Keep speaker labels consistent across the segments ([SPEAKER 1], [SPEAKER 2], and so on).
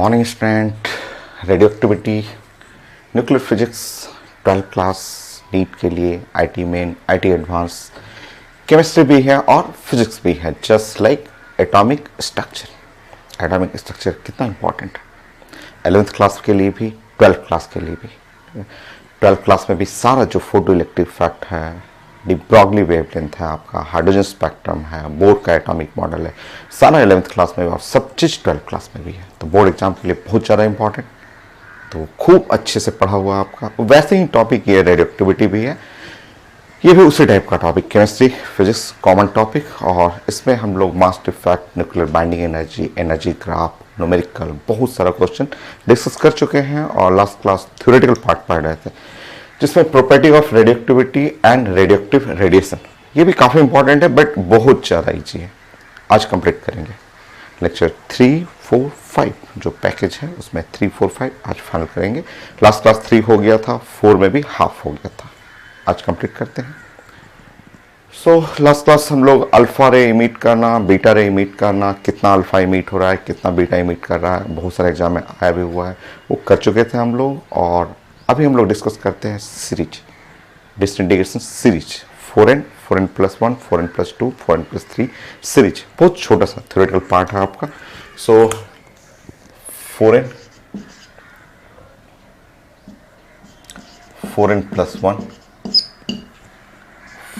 [SPEAKER 1] Morning student. Radio activity, nuclear physics 12 class NEET के लिए IIT main, IIT advance, chemistry भी है और फिजिक्स भी है। Just like atomic structure. Atomic structure कितना इंपॉर्टेंट है 11th क्लास के लिए भी, 12th क्लास के लिए भी। 12th क्लास में भी सारा जो फोटो इलेक्ट्रिक इफेक्ट है, डी ब्रॉगली वेवलेंथ है, आपका हाइड्रोजन स्पेक्ट्रम है, बोर का एटॉमिक मॉडल है, सारा 11th क्लास में और सब चीज़ 12th क्लास में भी है। तो बोर्ड एग्जाम के लिए बहुत ज़्यादा इंपॉर्टेंट, तो खूब अच्छे से पढ़ा हुआ आपका। वैसे ही टॉपिक ये रेडियो एक्टिविटी भी है, ये भी उसी टाइप का topic, chemistry physics common topic. और इसमें हम लोग mass effect, nuclear binding energy, energy graph, numerical, बहुत सारा क्वेश्चन डिस्कस कर चुके हैं और लास्ट क्लास थ्योरेटिकल पार्ट पढ़ रहे थे, जिसमें property of radioactivity and radioactive radiation, ये भी काफ़ी इंपॉर्टेंट है बट बहुत ज़्यादा ईजी है। आज कंप्लीट करेंगे लेक्चर 3, 4, 5 जो पैकेज है उसमें 3, 4, 5 आज फाइनल करेंगे। लास्ट क्लास 3 हो गया था, 4 में भी हाफ हो गया था, आज कंप्लीट करते हैं। लास्ट क्लास हम लोग अल्फा रे इमिट करना, बीटा रे इमिट करना, कितना अल्फा इमिट हो रहा है, कितना बीटा इमिट कर रहा है, बहुत सारे एग्जाम में आया भी हुआ है, वो कर चुके थे हम लोग। और अभी हम लोग डिस्कस करते हैं series, disintegration series, 4n, 4n + 1, 4n + 2, 4n + 3 series. बहुत छोटा सा थ्योरेटिकल पार्ट है आपका। 4n + 1,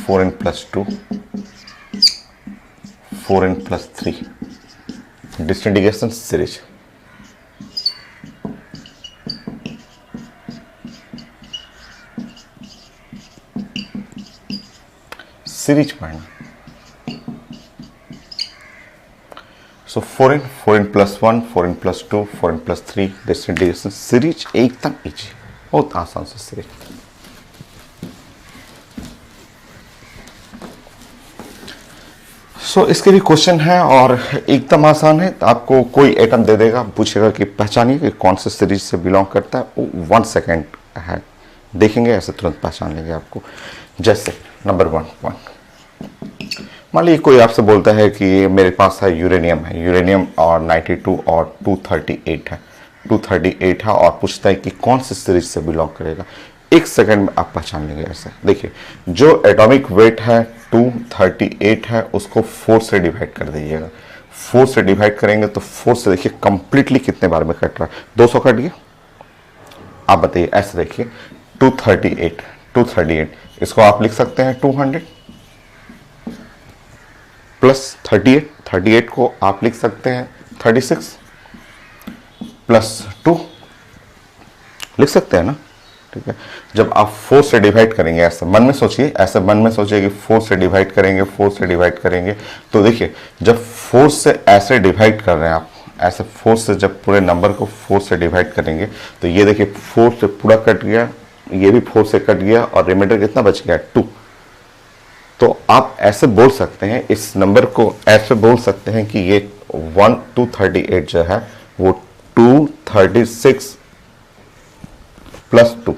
[SPEAKER 1] 4n + 2, 4n + 3 disintegration series. Series पढ़ना। 4n, 4n + 1, 4n + 2, 4n + 3 disintegration series एकदम इजी, बहुत आसान सा सीरीज। इसके भी क्वेश्चन है और एकदम आसान है। तो आपको कोई एटम दे देगा, पूछेगा कि पहचानिए कि कौन से सीरीज से बिलोंग करता है, वो 1 सेकेंड है, देखेंगे ऐसे तुरंत पहचान लेंगे आपको। जैसे नंबर 1, मान लीजिए कोई आपसे बोलता है कि मेरे पास है यूरेनियम और 92 और 238 है, 238 है, और पूछता है कि कौन से सीरीज से बिलोंग करेगा। 1 सेकेंड में आप पहचान लेंगे ऐसे। देखिए, जो एटॉमिक वेट है 238 है, उसको 4 से डिवाइड कर दीजिएगा। 4 से डिवाइड करेंगे तो 4 से देखिए कंप्लीटली कितने बार में कट रहा है, 200 कट गया। आप बताइए, ऐसे देखिए 238, इसको आप लिख सकते हैं 200 + 38 को आप लिख सकते हैं 36 + 2 लिख सकते हैं ना, ठीक है। जब आप 4 से डिवाइड करेंगे, ऐसे मन में सोचिए, कि 4 से डिवाइड करेंगे, 4 से डिवाइड करेंगे, तो देखिए जब 4 से ऐसे डिवाइड कर रहे हैं आप, ऐसे 4 से जब पूरे नंबर को 4 से डिवाइड करेंगे तो ये देखिए 4 से पूरा कट गया, ये भी 4 से कट गया और रिमाइंडर कितना बच गया, 2। तो आप ऐसे बोल सकते हैं, इस नंबर को ऐसे बोल सकते हैं कि ये 238 जो है वो 236 + 2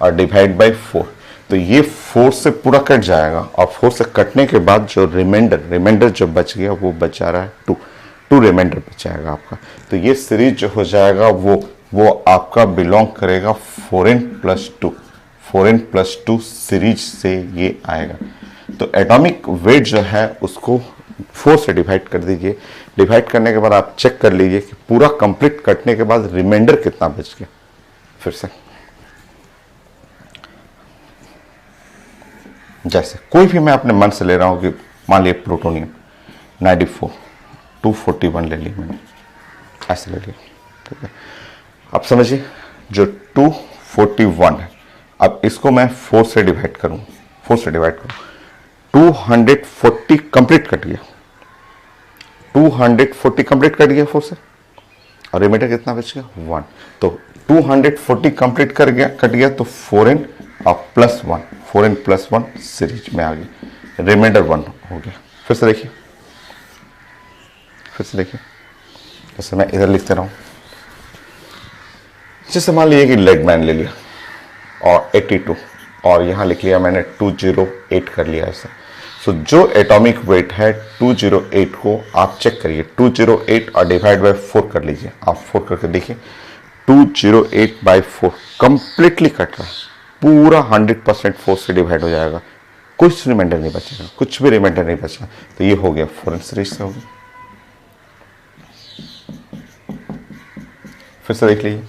[SPEAKER 1] और डिवाइड बाय 4। तो ये 4 से पूरा कट जाएगा और 4 से कटने के बाद जो रिमाइंडर जो बच गया वो बचा रहा है 2 रिमाइंडर बच जाएगा आपका। तो ये सीरीज जो हो जाएगा वो आपका बिलोंग करेगा 4n + 2, 4n + 2 सीरीज से ये आएगा। तो एटॉमिक वेट जो है उसको 4 से डिवाइड कर दीजिए। डिवाइड करने के बाद आप चेक कर लीजिए कि पूरा कंप्लीट कटने के बाद रिमाइंडर कितना बच गया। फिर से जैसे कोई भी मैं अपने मन से ले रहा हूं कि मान लिया प्लूटोनियम 94, 241 ले ली मैंने, ऐसे ले लिया, ठीक है। अब समझिए जो 241 है, अब इसको मैं 4 से डिवाइड करूं, 240 कंप्लीट कट गया, 240 कंप्लीट कट गया 4 से, और रिमाइंडर कितना बच गया, 1। तो 240 कंप्लीट कट गया तो 4n + 1, 4n + 1 सीरीज में आ गई, रिमाइंडर 1 हो गया। फिर से देखिए, जैसे मैं इधर लिखते रहा हूं, जैसे मान लीजिए कि लेड मैन ले लिया और 82, और यहां लिख लिया मैंने 208 कर लिया ऐसे। सो जो एटॉमिक वेट है 208 को आप चेक करिए, 208 और डिवाइड बाय 4 कर लीजिए, आप 4 करके देखिए, 208 बाय 4 कंप्लीटली कट रहा है, पूरा 100% 4 से डिवाइड हो जाएगा, कुछ रिमाइंडर नहीं बचेगा, कुछ भी रिमाइंडर नहीं बचेगा। तो ये हो गया फॉरेन सीरीज से हो गया। फिर से देख लीजिए,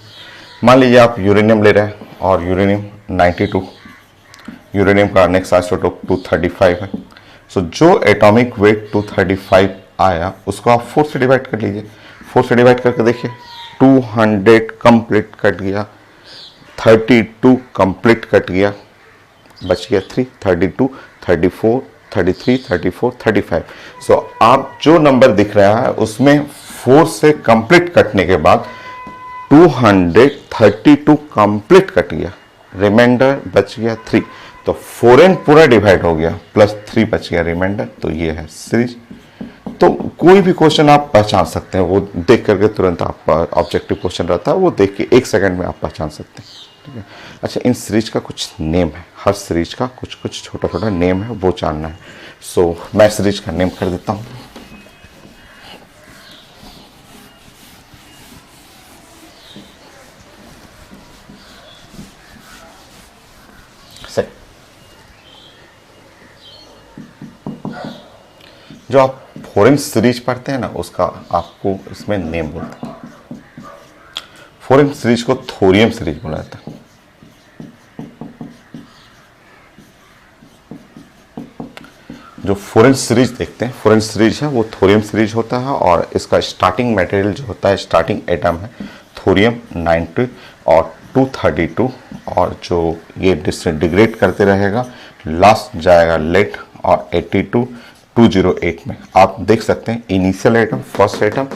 [SPEAKER 1] मान लीजिए आप यूरेनियम ले रहे हैं और यूरेनियम 92, यूरेनियम का नेक्स्ट आइसोटोप 235 है। सो जो एटॉमिक वेट 235 आया उसको आप 4 से डिवाइड कर लीजिए, 4 से डिवाइड करके देखिए, 200 कंप्लीट कट गया, 32 कंप्लीट कट गया, बच गया 3, 32, 34, 33, 34, 35। सो आप जो नंबर दिख रहा है उसमें 4 से कंप्लीट कटने के बाद 232 कंप्लीट कट गया, रिमाइंडर बच गया 3, तो फॉरेन पूरा डिवाइड हो गया, प्लस 3 बच गया रिमाइंडर। तो ये है सीरीज। तो कोई भी क्वेश्चन आप पहचान सकते हैं, वो देख करके तुरंत आप, ऑब्जेक्टिव क्वेश्चन रहता है वो देख के 1 सेकंड में आप पहचान सकते हैं, ठीक है। अच्छा, इन सीरीज का कुछ नेम है, हर सीरीज का कुछ कुछ छोटा छोटा नेम है, वो जानना है। सो मैं सीरीज का नेम कर देता हूँ। जो आप फॉरेन सीरीज पढ़ते हैं ना, उसका आपको इसमें नेम बोलते हैं। फॉरेन सीरीज को थोरियम सीरीज बोला जाता है। जो फॉरेन सीरीज देखते हैं, फॉरेन सीरीज है वो थोरियम सीरीज होता है, और इसका स्टार्टिंग मटेरियल जो होता है, स्टार्टिंग एटम है थोरियम 90 और 232, और जो ये डिग्रेड करते रहेगा, लास्ट जाएगा लेड और 82 208 में। आप देख सकते हैं initial atom, first atom,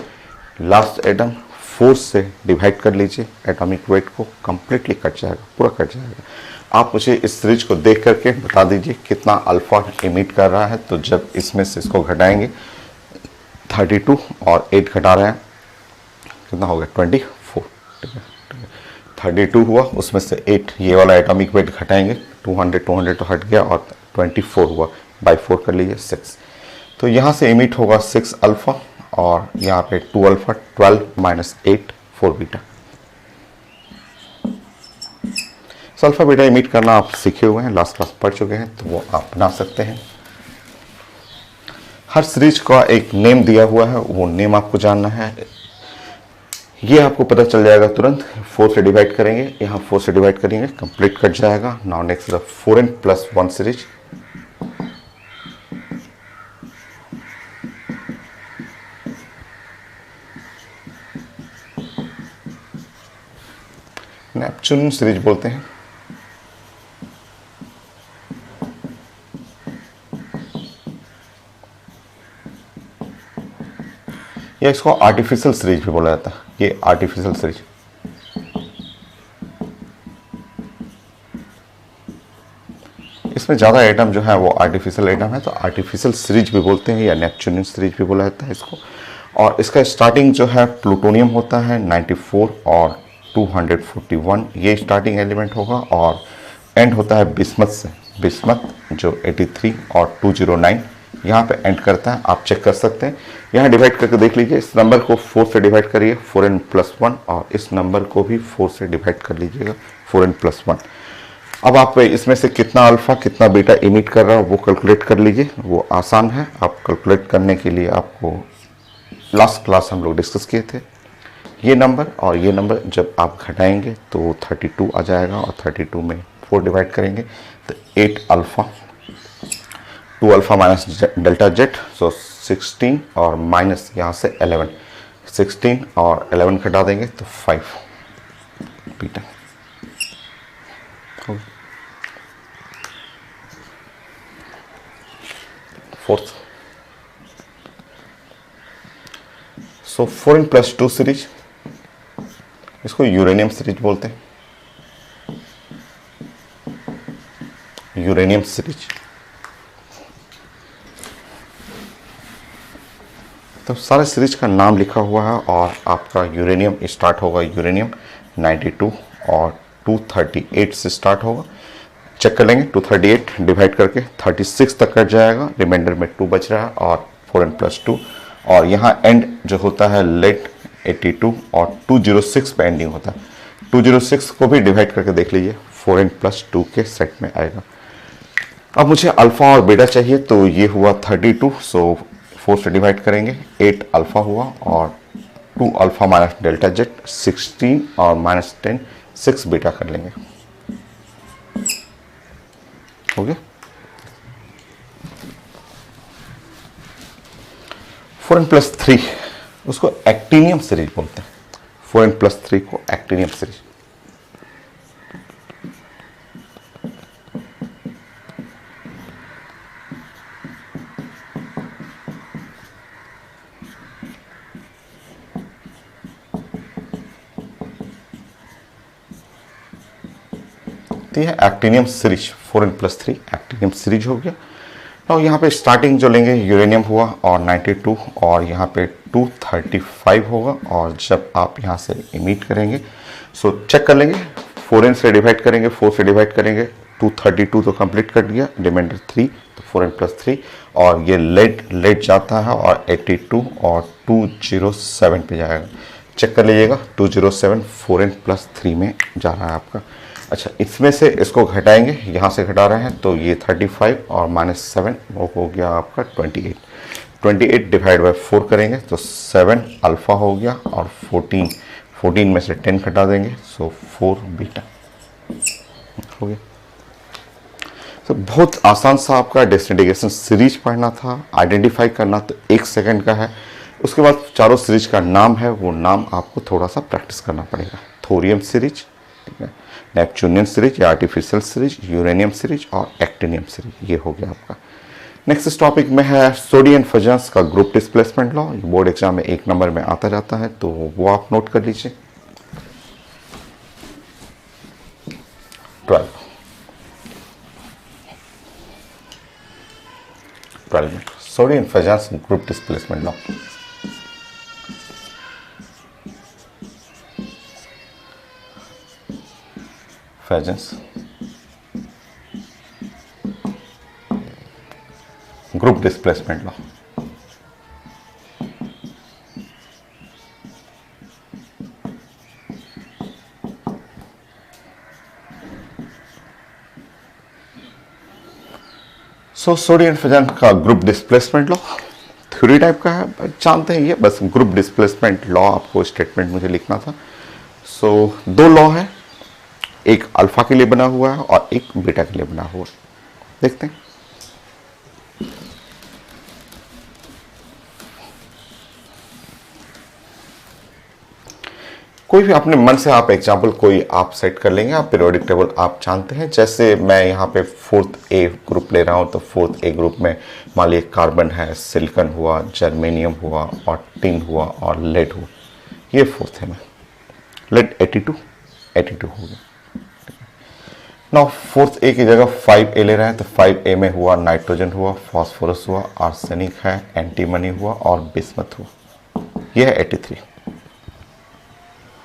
[SPEAKER 1] last atom, 4 से डिवाइड कर लीजिए, एटॉमिक वेट को कंप्लीटली कट जाएगा, पूरा कट जाएगा। आप मुझे इस सीरीज को देख करके बता दीजिए कितना अल्फा इमिट कर रहा है। तो जब इसमें से इसको घटाएंगे, 32 और 8 घटा रहे हैं, कितना हो गया 24, ठीक है। 32 हुआ, उसमें से 8 ये वाला एटॉमिक वेट घटाएंगे, 200 तो हट गया, और 24 हुआ, बाई 4 कर लीजिए 6। तो यहाँ से इमिट होगा 6 अल्फा, और यहाँ पे 2 alpha, 12 minus 8 4 beta. Alpha beta emit करना आप सीखे हुए हैं, लास्ट क्लास पढ़ चुके हैं, तो वो आप बना सकते हैं। हर सीरीज का एक नेम दिया हुआ है, वो नेम आपको जानना है। ये आपको पता चल जाएगा तुरंत। 4 से डिवाइड करेंगे, यहाँ 4 से डिवाइड करेंगे, कंप्लीट कट जाएगा। Now next the 4n+1 series. Neptune series बोलते हैं। या इसको आर्टिफिशियल सीरीज भी बोला जाता है, ये आर्टिफिशियल सीरीज। इसमें ज़्यादा एटम जो है वो आर्टिफिशियल एटम है, तो आर्टिफिशियल सीरीज भी बोलते हैं, या नेपच्यूनियन सीरीज भी बोला जाता है इसको। और इसका स्टार्टिंग जो है प्लूटोनियम होता है 94 और 241, ये स्टार्टिंग एलिमेंट होगा, और एंड होता है बिस्मथ से, बिस्मथ जो 83 और 209 यहाँ पे एंड करता है। आप चेक कर सकते हैं, यहाँ डिवाइड करके देख लीजिए। इस नंबर को 4 से डिवाइड करिए, 4n+1, और इस नंबर को भी 4 से डिवाइड कर लीजिएगा, 4n+1। अब आप इसमें से कितना अल्फा कितना बीटा इमिट कर रहा है वो कैलकुलेट कर लीजिए, वो आसान है। आप कैलकुलेट करने के लिए आपको लास्ट क्लास हम लोग डिस्कस किए थे। ये नंबर और ये नंबर जब आप घटाएंगे तो 32 आ जाएगा, और 32 में 4 डिवाइड करेंगे तो 8 alpha, 2 alpha minus delta Z, so 16, और माइनस यहाँ से 11, 16 और 11 घटा देंगे तो 5 बीटा। फोर्थ, सो 4n+2 सीरीज, इसको यूरेनियम सीरीज बोलते हैं, यूरेनियम सीरीज। तो सारे सीरीज का नाम लिखा हुआ है, और आपका यूरेनियम स्टार्ट होगा, यूरेनियम 92 और 238 से स्टार्ट होगा। चेक कर लेंगे 238 डिवाइड करके 36 तक कट जाएगा, रिमाइंडर में 2 बच रहा है और 4n+2, और यहाँ एंड जो होता है लेट 82 और 206 पे एंडिंग होता है। 206 को भी डिवाइड करके देख लीजिए, 4n+2 के सेट में आएगा। अब मुझे अल्फा और बीटा चाहिए, तो ये हुआ 32, सो 4 से डिवाइड करेंगे, 8 अल्फा हुआ और 2 अल्फा माइनस डेल्टा जेड 16 और -10 6 बीटा कर लेंगे। हो गया। 4n+3 उसको एक्टिनियम सीरीज बोलते हैं। 4n+3 को एक्टिनियम सीरीज। तो यह actinium series 4n+3 actinium series हो गया। और यहाँ पे स्टार्टिंग जो लेंगे यूरेनियम हुआ और 92 और यहाँ पे 235 होगा, और जब आप यहाँ से इमिट करेंगे सो चेक कर लेंगे, 4n से डिवाइड करेंगे, 4 से डिवाइड करेंगे, 232 तो कंप्लीट कर दिया, रिमाइंडर 3, तो 4n+3, और ये लेट जाता है और 82 और 207 पे जाएगा। चेक कर लीजिएगा 207 4n+3 में जा रहा है आपका। अच्छा, इसमें से इसको घटाएंगे, यहाँ से घटा रहे हैं, तो ये 35 और -7 वो हो गया आपका 28। 28 डिवाइड बाय 4 करेंगे तो 7 अल्फा हो गया और 14 में से 10 घटा देंगे, सो 4 बीटा हो गया। तो बहुत आसान सा आपका डिसइंटीग्रेशन सीरीज पढ़ना था, आइडेंटिफाई करना तो 1 सेकंड का है। उसके बाद चारों सीरीज का नाम है, वो नाम आपको थोड़ा सा प्रैक्टिस करना पड़ेगा। थोरियम सीरीज, नेपच्यूनियन सीरीज या आर्टिफिशियल सीरीज, यूरेनियम सीरीज और एक्टिनियम सीरीज, ये हो गया आपका। नेक्स्ट इस टॉपिक में है सोडियम फिजन्स का group displacement law. Board exam में 1 नंबर में आता जाता है, तो वो आप नोट कर लीजिए। 12 में sodium Fajans group displacement law. Fajans group displacement law. Sodium Fajans का group displacement law theory type का है, जानते हैं ये, बस ग्रुप डिस्प्लेसमेंट लॉ आपको स्टेटमेंट मुझे लिखना था। 2 लॉ है, एक अल्फा के लिए बना हुआ है और एक बीटा के लिए बना हुआ है। देखते हैं। कोई भी अपने मन से आप एग्जाम्पल कोई आप सेट कर लेंगे। आप पीरियोडिक टेबल आप जानते हैं, जैसे मैं यहाँ पे 4th A ग्रुप ले रहा हूँ, तो 4th A ग्रुप में मान लीजिए कार्बन है, सिलिकॉन हुआ, जर्मेनियम हुआ और टिन हुआ और लेड हुआ, ये 4th है में लेड 82 हो गया। नाउ 4th A की जगह 5A ले रहे हैं, तो 5A में हुआ नाइट्रोजन हुआ, फास्फोरस हुआ, आर्सेनिक है, एंटीमनी हुआ और बिस्मथ हुआ, यह है 83।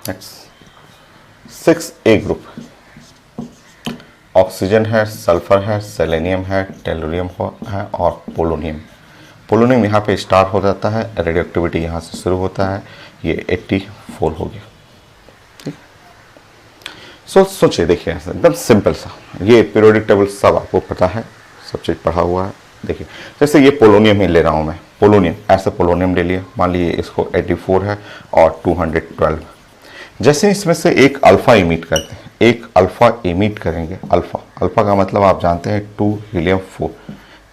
[SPEAKER 1] नेक्स्ट 6A ग्रुप, ऑक्सीजन है, सल्फर है, सेलेनियम है, टेलुरियम है और पोलोनियम। पोलोनियम यहाँ पे स्टार हो जाता है, रेडियो एक्टिविटी यहाँ से शुरू होता है, ये 84 हो गया। ठीक, सोचिए, देखिए एकदम सिंपल सा, ये पीरियोडिक टेबल सब आपको पता है, सब चीज़ पढ़ा हुआ है। देखिए जैसे ये पोलोनियम ही ले रहा हूँ मैं, पोलोनियम ऐसे पोलोनियम ले लिया, मान लीजिए इसको 84 है और 212। जैसे इसमें से एक अल्फा इमिट करते हैं, एक अल्फा इमिट करेंगे, अल्फा का मतलब आप जानते हैं 2 हीलियम 4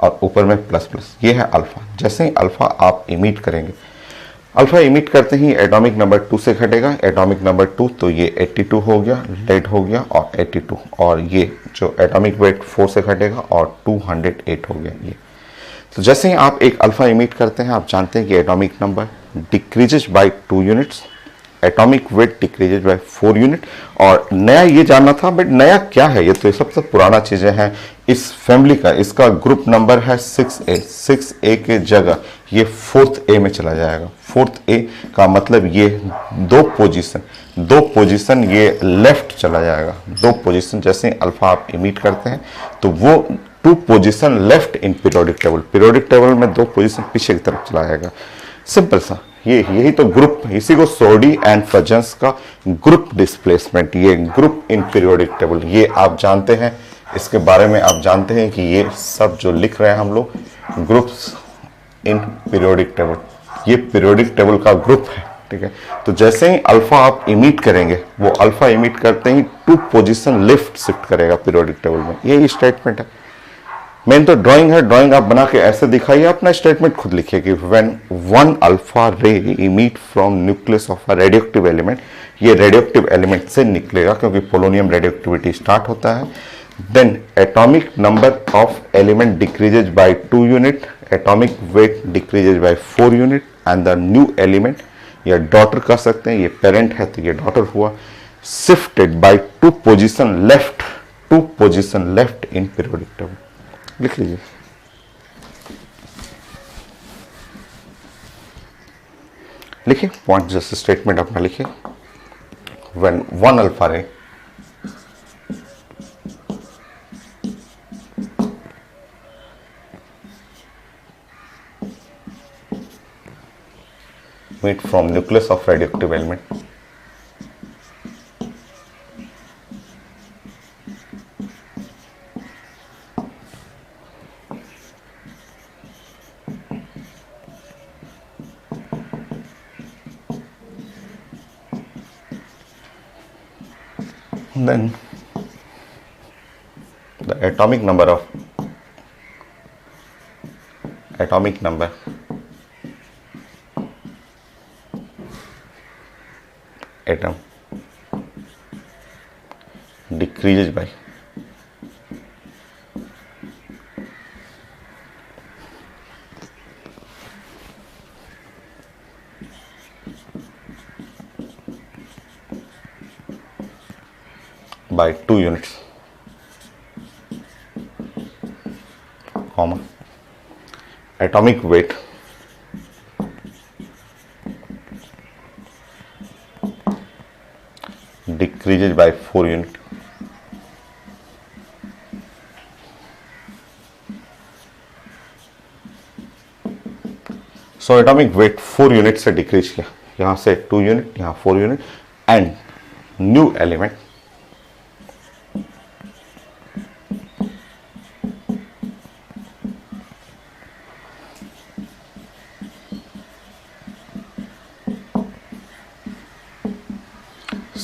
[SPEAKER 1] और ऊपर में प्लस, ये है अल्फा। जैसे ही अल्फा आप इमिट करेंगे, अल्फा इमिट करते ही एटॉमिक नंबर 2 से घटेगा, एटॉमिक नंबर 2, तो ये 82 हो गया, लेड हो गया और 82, और ये जो एटॉमिक वेट 4 से घटेगा और 208 हो गया ये। तो जैसे ही आप एक अल्फा इमिट करते हैं, आप जानते हैं कि atomic number decreases by 2 units, atomic weight decreases by 4 unit. और नया ये जानना था, बट नया क्या है, ये तो सबसे पुराना चीजें हैं इस फैमिली का। इसका ग्रुप नंबर है 6A। 6A के जगह ये 4th A में चला जाएगा। 4th A का मतलब ये दो पोजीशन ये लेफ्ट चला जाएगा। दो पोजीशन, जैसे अल्फा आप इमिट करते हैं तो वो 2 position left in periodic table. Periodic table में 2 पोजीशन पीछे की तरफ चला जाएगा। सिंपल सा, यही तो ग्रुप, इसी को सोडी एंड फजन्स का ग्रुप डिस्प्लेसमेंट, ये ग्रुप इन पीरियोडिक टेबल, ये आप जानते हैं, इसके बारे में आप जानते हैं कि ये सब जो लिख रहे हैं हम लोग ग्रुप्स इन पीरियोडिक टेबल, ये पीरियोडिक टेबल का ग्रुप है। ठीक है, तो जैसे ही अल्फा आप इमिट करेंगे, वो अल्फा इमिट करते ही 2 पोजीशन लेफ्ट शिफ्ट करेगा पीरियोडिक टेबल में। यही स्टेटमेंट है। मेन तो ड्राइंग है, ड्राइंग आप बना के ऐसे दिखाइए, अपना स्टेटमेंट खुद लिखिए कि when 1 alpha ray emit from nucleus of a radioactive element, ये रेडियोएक्टिव एलिमेंट से निकलेगा क्योंकि पोलोनियम रेडियोएक्टिविटी स्टार्ट होता है। Then atomic number of element decreases by 2 unit, atomic weight decreases by 4 unit and the new element, या daughter कह सकते हैं, ये पेरेंट है तो ये डॉटर हुआ, shifted by 2 position left, 2 position left in periodic table. लिख लीजिए। लिखिए पॉइंट, जैसे स्टेटमेंट अपना लिखिए। When 1 alpha ray meet from nucleus of radioactive element, then the atomic number atom decreases by by 2 units, comma, atomic weight decreases by 4 unit, so atomic weight 4 unit से decrease किया, यहां से 2 unit, यहां 4 unit, and new element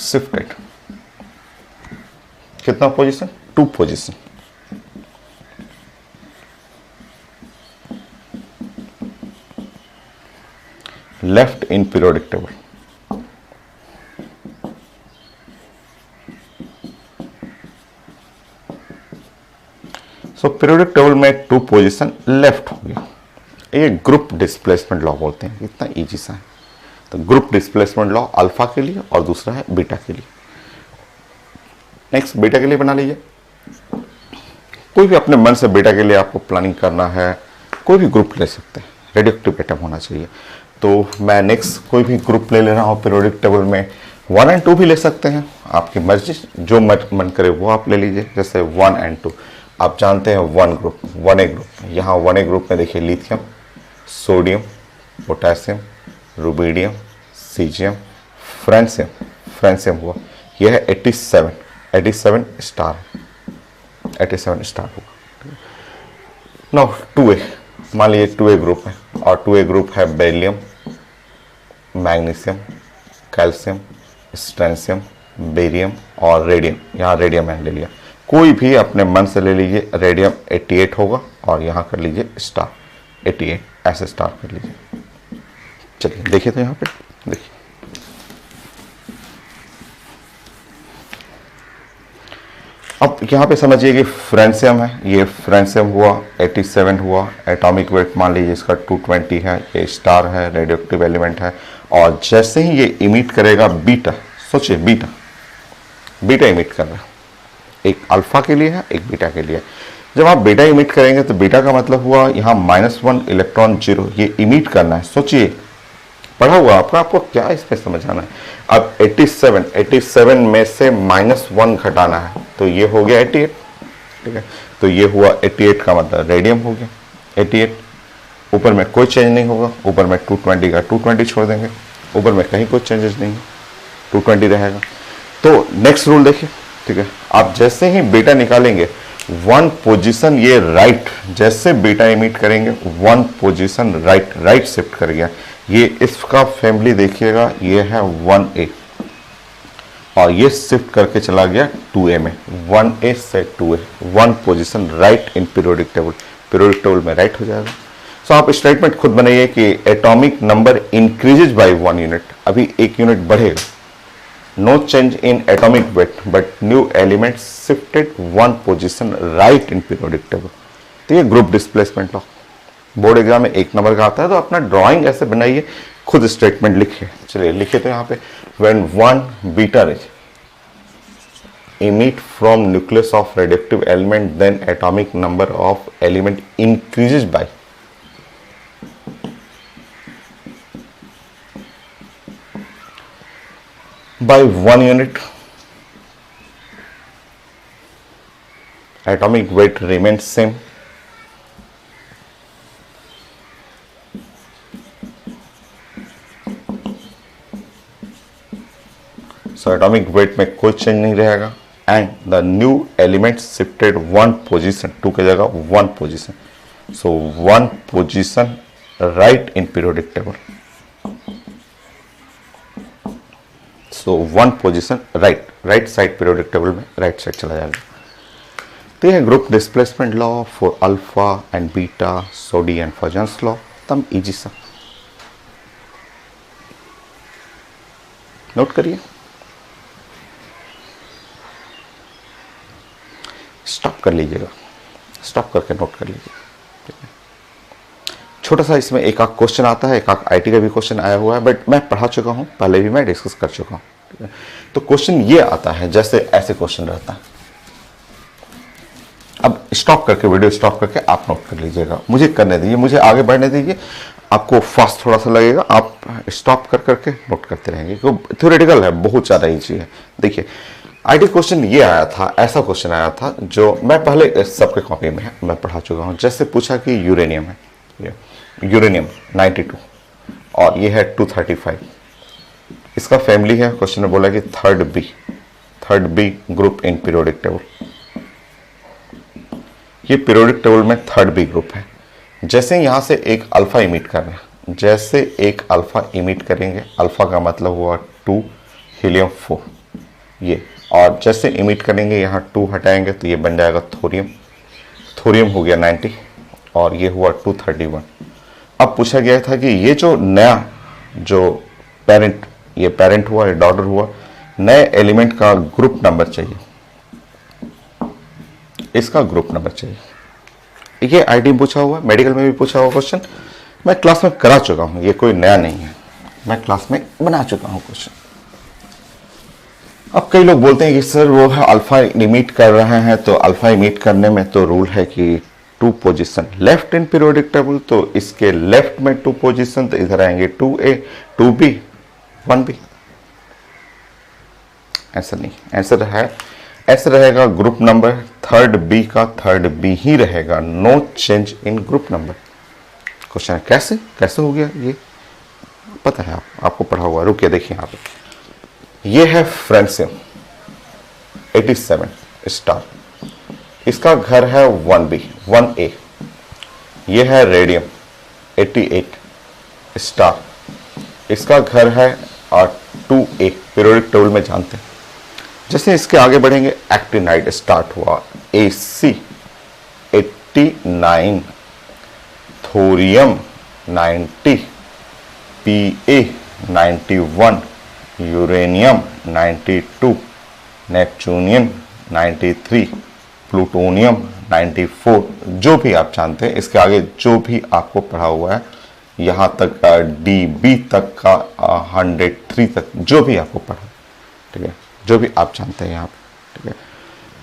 [SPEAKER 1] shifted, कितना position, 2 position, left in periodic table. So periodic table में 2 position left हो गया। ये ग्रुप डिस्प्लेसमेंट लॉ बोलते हैं, इतना इजी सा है। तो ग्रुप डिस्प्लेसमेंट लॉ अल्फा के लिए और दूसरा है बीटा के लिए। नेक्स्ट बीटा के लिए बना लीजिए। कोई भी अपने मन से बीटा के लिए आपको प्लानिंग करना है, कोई भी ग्रुप ले सकते हैं, रेडियोएक्टिव एटम होना चाहिए। तो मैं नेक्स्ट कोई भी ग्रुप ले रहा हूँ पीरियोडिक टेबल में, 1 और 2 भी ले सकते हैं, आपकी मर्जी, जो मन करे वो आप ले लीजिए। जैसे 1 और 2 आप जानते हैं, 1 ग्रुप, 1A ग्रुप, यहाँ 1A ग्रुप में देखिए lithium, sodium, potassium, rubidium, caesium, francium हुआ, यह है 87 स्टार, 87 स्टार होगा। नाउ 2A, मान लीजिए 2A ग्रुप है, और 2A ग्रुप है बेरिलियम, मैग्नीशियम, कैल्शियम, स्ट्रेंशियम, बेरियम और रेडियम। यहाँ रेडियम मैंने ले लिया, कोई भी अपने मन से ले लीजिए। रेडियम 88 होगा और यहाँ कर लीजिए स्टार 88, ऐसे स्टार कर लीजिए। चलिए देखिए, तो यहाँ पे देखिए, अब यहाँ पे समझिए कि फ्रांसियम है, ये फ्रांसियम हुआ 87 हुआ, एटॉमिक वेट मान लीजिए इसका 220 है, ये स्टार है, रेडियोएक्टिव एलिमेंट है, और जैसे ही ये इमिट करेगा बीटा, सोचिए बीटा, बीटा इमिट कर रहा है, एक अल्फा के लिए है, एक बीटा के लिए। जब आप बीटा इमिट करेंगे तो बीटा का मतलब हुआ यहाँ -1 इलेक्ट्रॉन 0, ये इमिट करना है। सोचिए, पढ़ा हुआ आपका, आपको क्या इसमें समझ आना है। अब 87 में से -1 घटाना है, तो ये हो गया 88, ठीक है। तो ये हुआ 88 का मतलब रेडियम हो गया 88। ऊपर में कोई चेंज नहीं होगा, ऊपर में 220 का 220 छोड़ देंगे, ऊपर में कहीं कोई चेंजेस नहीं है, 220 रहेगा। तो नेक्स्ट रूल देखिए, ठीक है। आप जैसे ही बीटा निकालेंगे 1 पोजीशन ये राइट, जैसे बीटा इमिट करेंगे 1 पोजीशन राइट शिफ्ट कर गया। ये इसका फैमिली देखिएगा, ये है 1A और ये शिफ्ट करके चला गया 2A में, 1A से 2A, 1 position right in periodic table में राइट हो जाएगा। सो आप स्टेटमेंट खुद बनाइए कि atomic number increases by 1 unit, अभी 1 यूनिट बढ़ेगा। No change in atomic weight but new element shifted 1 position right in periodic table. तो ये group displacement law board exam में 1 नंबर का आता है। तो अपना ड्राइंग ऐसे बनाइए, खुद स्टेटमेंट लिखिए। चलिए लिखिए, तो यहाँ पे when 1 beta raise emit from nucleus of radioactive element, then atomic number of element increases by by 1 unit. Atomic weight remains same. So atomic weight में कोई चेंज नहीं रहेगा। And the new element shifted 1 position, 2 की जगह 1 position, so 1 position right in periodic table. So 1 position right side periodic table में right side चला जाएगा। तो यह group displacement law for alpha and beta, Soddy and Fajans law, तम easy सा note करिए। स्टॉप कर लीजिएगा, स्टॉप करके नोट कर लीजिएगा। छोटा सा इसमें एक आध क्वेश्चन आता है, एक आध आईटी का भी क्वेश्चन आया हुआ है, बट मैं पढ़ा चुका हूं, पहले भी मैं डिस्कस कर चुका हूं। तो क्वेश्चन ये आता है, जैसे ऐसे क्वेश्चन रहता है। अब स्टॉप करके, वीडियो स्टॉप करके आप नोट कर लीजिएगा, मुझे करने दीजिए, मुझे आगे बढ़ने दीजिए। आपको फास्ट थोड़ा सा लगेगा, आप स्टॉप कर करके नोट करते रहेंगे, क्योंकि थ्योरेटिकल है, बहुत ज़्यादा ईजी है। देखिए आईटी क्वेश्चन ये आया था, ऐसा क्वेश्चन आया था जो मैं पहले सबके कॉपी में है, मैं पढ़ा चुका हूँ। जैसे पूछा कि यूरेनियम है, यूरेनियम 92 और ये है 235, इसका फैमिली है। क्वेश्चन में बोला कि third B group in periodic table, ये पीरियोडिक टेबल में थर्ड बी ग्रुप है। जैसे यहां से एक अल्फा इमिट कर रहे हैं, जैसे एक अल्फा इमिट करेंगे, अल्फा का मतलब हुआ 2 हीलियम 4 ये, और जैसे इमिट करेंगे यहाँ 2 हटाएंगे तो ये बन जाएगा थोरियम, थोरियम हो गया 90 और ये हुआ 231। अब पूछा गया था कि ये जो नया जो पेरेंट, ये पेरेंट हुआ, ये डॉटर हुआ, नए एलिमेंट का ग्रुप नंबर चाहिए, इसका ग्रुप नंबर चाहिए। ये आईटी पूछा हुआ, मेडिकल में भी पूछा हुआ क्वेश्चन, मैं क्लास में करा चुका हूं, ये कोई नया नहीं है, मैं क्लास में बना चुका हूं क्वेश्चन। अब कई लोग बोलते हैं कि सर वो है अल्फा इमिट कर रहे हैं, तो अल्फा इमिट करने में तो रूल है कि 2 position left in periodic table, तो इसके लेफ्ट में 2 पोजीशन, तो इधर आएंगे 2A 2B 1B। ऐसा नहीं, ऐसा रहेगा ग्रुप नंबर थर्ड बी का थर्ड बी ही रहेगा, no change in group number. Question कैसे हो गया, ये पता है आपको पढ़ा हुआ। रुकिए देखिए यहाँ पे, ये है फ्रेंसियम 87 स्टार, इसका घर है 1A। ये है रेडियम 88 स्टार, इसका घर है 2A, पीरियोडिक टेबल में जानते हैं। जैसे इसके आगे बढ़ेंगे, एक्टिनाइड स्टार्ट हुआ, AC 89, thorium 90, PA 91, uranium 92, neptunium 93, plutonium 94, जो भी आप जानते हैं, इसके आगे जो भी आपको पढ़ा हुआ है यहाँ तक DB तक का 103 तक जो भी आपको पढ़ा, ठीक है, जो भी आप जानते हैं यहाँ पे, ठीक है,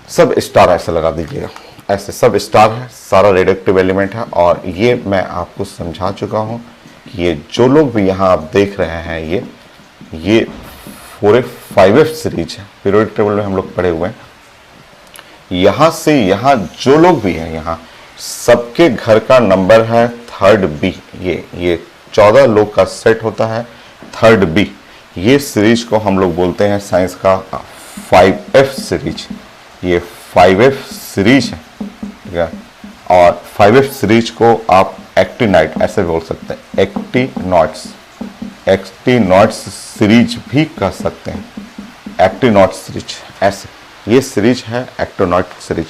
[SPEAKER 1] सब स्टार ऐसे लगा दीजिएगा, ऐसे सब स्टार है, सारा रेडियोएक्टिव एलिमेंट है। और ये मैं आपको समझा चुका हूँ कि ये जो लोग भी यहाँ आप देख रहे हैं ये 4F-5F सीरीज है, पीरियोडिक टेबल में हम लोग पढ़े हुए हैं। यहाँ से यहाँ जो लोग भी हैं यहाँ सबके घर का नंबर है 3rd B। ये 14 लोग का सेट होता है 3rd B। ये सीरीज को हम लोग बोलते हैं साइंस का 5F सीरीज। ये 5F सीरीज है, ठीक है। और 5F सीरीज को आप एक्टिनाइट ऐसे बोल सकते हैं, एक्टिनॉट्स सीरीज भी कह सकते हैं, एक्टिनॉट सीरीज ऐसे। ये सीरीज है एक्टिनॉट सीरीज,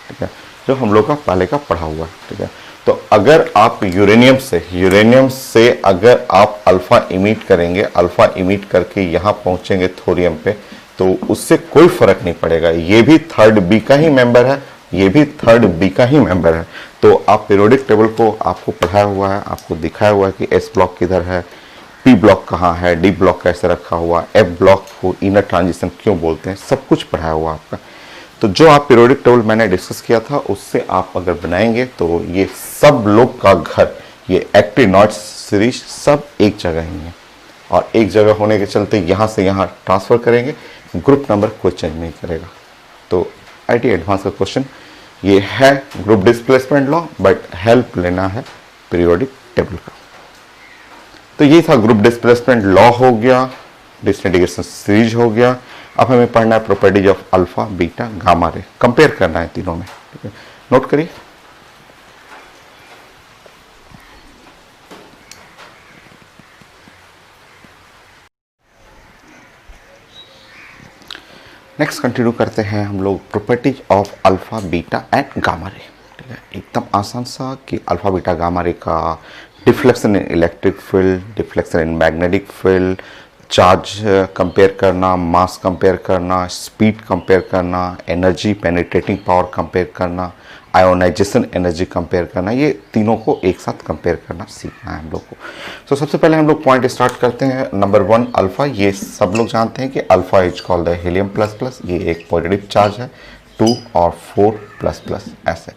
[SPEAKER 1] ठीक है, जो हम लोग का पहले का पढ़ा हुआ है, ठीक है। तो अगर आप यूरेनियम से अगर आप अल्फा इमिट करेंगे, अल्फा इमिट करके यहाँ पहुंचेंगे थोरियम पे, तो उससे कोई फर्क नहीं पड़ेगा। ये भी 3rd B का ही मेंबर है, ये भी 3rd B का ही मेंबर है। तो आप पीरियोडिक टेबल को आपको पढ़ाया हुआ है, आपको दिखाया हुआ है कि S ब्लॉक किधर है, P ब्लॉक कहाँ है, D ब्लॉक कैसे रखा हुआ, F ब्लॉक को इनर ट्रांजिशन क्यों बोलते हैं, सब कुछ पढ़ाया हुआ आपका। तो जो आप पीरियोडिक टेबल मैंने डिस्कस किया था उससे आप अगर बनाएंगे तो ये सब लोग का घर, ये एक्टिनॉट्स सीरीज सब एक जगह ही है। और एक जगह होने के चलते यहाँ से यहाँ ट्रांसफर करेंगे, ग्रुप नंबर कोई चेंज नहीं करेगा। तो IT एडवांस का क्वेश्चन ये है group displacement law, but help लेना है पीरियोडिक टेबल का। तो ये था ग्रुप डिस्प्लेसमेंट लॉ हो गया, डिसइंटीग्रेशन सीरीज हो गया। अब हमें पढ़ना है properties of alpha, beta, gamma ray, compare करना है तीनों में, ठीक है। नोट करिए। नेक्स्ट कंटिन्यू करते हैं हम लोग properties of alpha, beta and gamma ray, ठीक है। एकदम आसान सा कि अल्फा, बीटा, गामा रे का deflection in electric field, deflection in magnetic field, charge compare करना, मास कंपेयर करना, स्पीड कंपेयर करना, एनर्जी पेनिट्रेटिंग पावर कंपेयर करना, आयोनाइजेशन एनर्जी कंपेयर करना, ये तीनों को एक साथ कंपेयर करना सीखना है हम लोग को। तो सबसे पहले हम लोग पॉइंट स्टार्ट करते हैं। नंबर 1 अल्फा, ये सब लोग जानते हैं कि alpha is called the helium plus plus, ये एक पॉजिटिव चार्ज है, 2 और 4 प्लस प्लस ऐसे।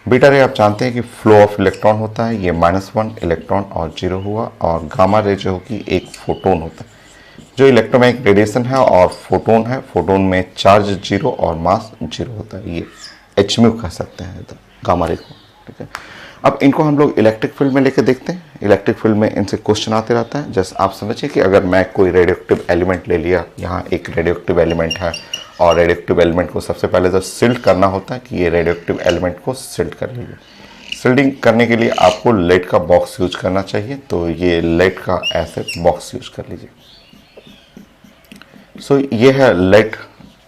[SPEAKER 1] बीटा रे आप जानते हैं कि फ्लो ऑफ इलेक्ट्रॉन होता है, ये -1 इलेक्ट्रॉन और 0 हुआ। और गामा रे जो होगी एक फोटोन होता है, जो इलेक्ट्रोमैग्नेटिक रेडिएशन है और फोटोन है, फोटोन में चार्ज 0 और मास 0 होता है, ये hν कह सकते हैं तो गामा रे को, ठीक है। अब इनको हम लोग इलेक्ट्रिक फील्ड में लेके देखते हैं। इलेक्ट्रिक फील्ड में इनसे क्वेश्चन आते रहता है। जैसे आप समझिए कि अगर मैं कोई रेडियोएक्टिव एलिमेंट ले लिया, यहाँ एक रेडियोएक्टिव एलिमेंट है और रेडियोएक्टिव एलिमेंट को सबसे पहले तो सिल्ड करना होता है कि ये रेडियोएक्टिव एलिमेंट को सिल्ड कर लीजिए। सिल्डिंग करने के लिए आपको लेड का बॉक्स यूज करना चाहिए, तो ये लेड का ऐसे बॉक्स यूज कर लीजिए। सो ये है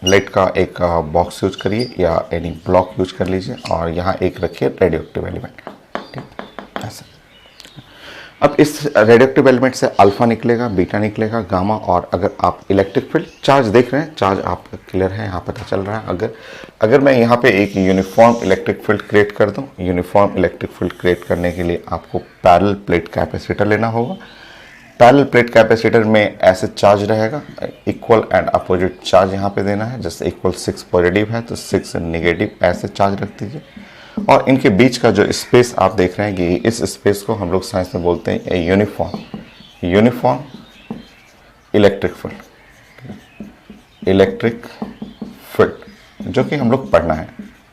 [SPEAKER 1] लेड का एक बॉक्स यूज करिए या एनी ब्लॉक यूज कर लीजिए और यहाँ एक रखिए रेडियोएक्टिव एलिमेंट, ठीक ऐसा। अब इस रेडियोएक्टिव एलिमेंट से अल्फा निकलेगा, बीटा निकलेगा, गामा। और अगर आप इलेक्ट्रिक फील्ड चार्ज देख रहे हैं, चार्ज आप क्लियर है, यहाँ पता चल रहा है। अगर मैं यहाँ पे एक यूनिफॉर्म इलेक्ट्रिक फील्ड क्रिएट कर दूँ, यूनिफॉर्म इलेक्ट्रिक फील्ड क्रिएट करने के लिए आपको पैरेलल प्लेट कैपेसिटर लेना होगा। पैरेलल प्लेट कैपेसिटर में ऐसे चार्ज रहेगा, इक्वल एंड अपोजिट चार्ज यहाँ पे देना है। जैसे इक्वल 6 पॉजिटिव है तो 6 नेगेटिव, ऐसे चार्ज रख दीजिए। और इनके बीच का जो स्पेस आप देख रहे हैं कि इस स्पेस को हम लोग साइंस में बोलते हैं यूनिफॉर्म इलेक्ट्रिक फील्ड, जो कि हम लोग पढ़ना है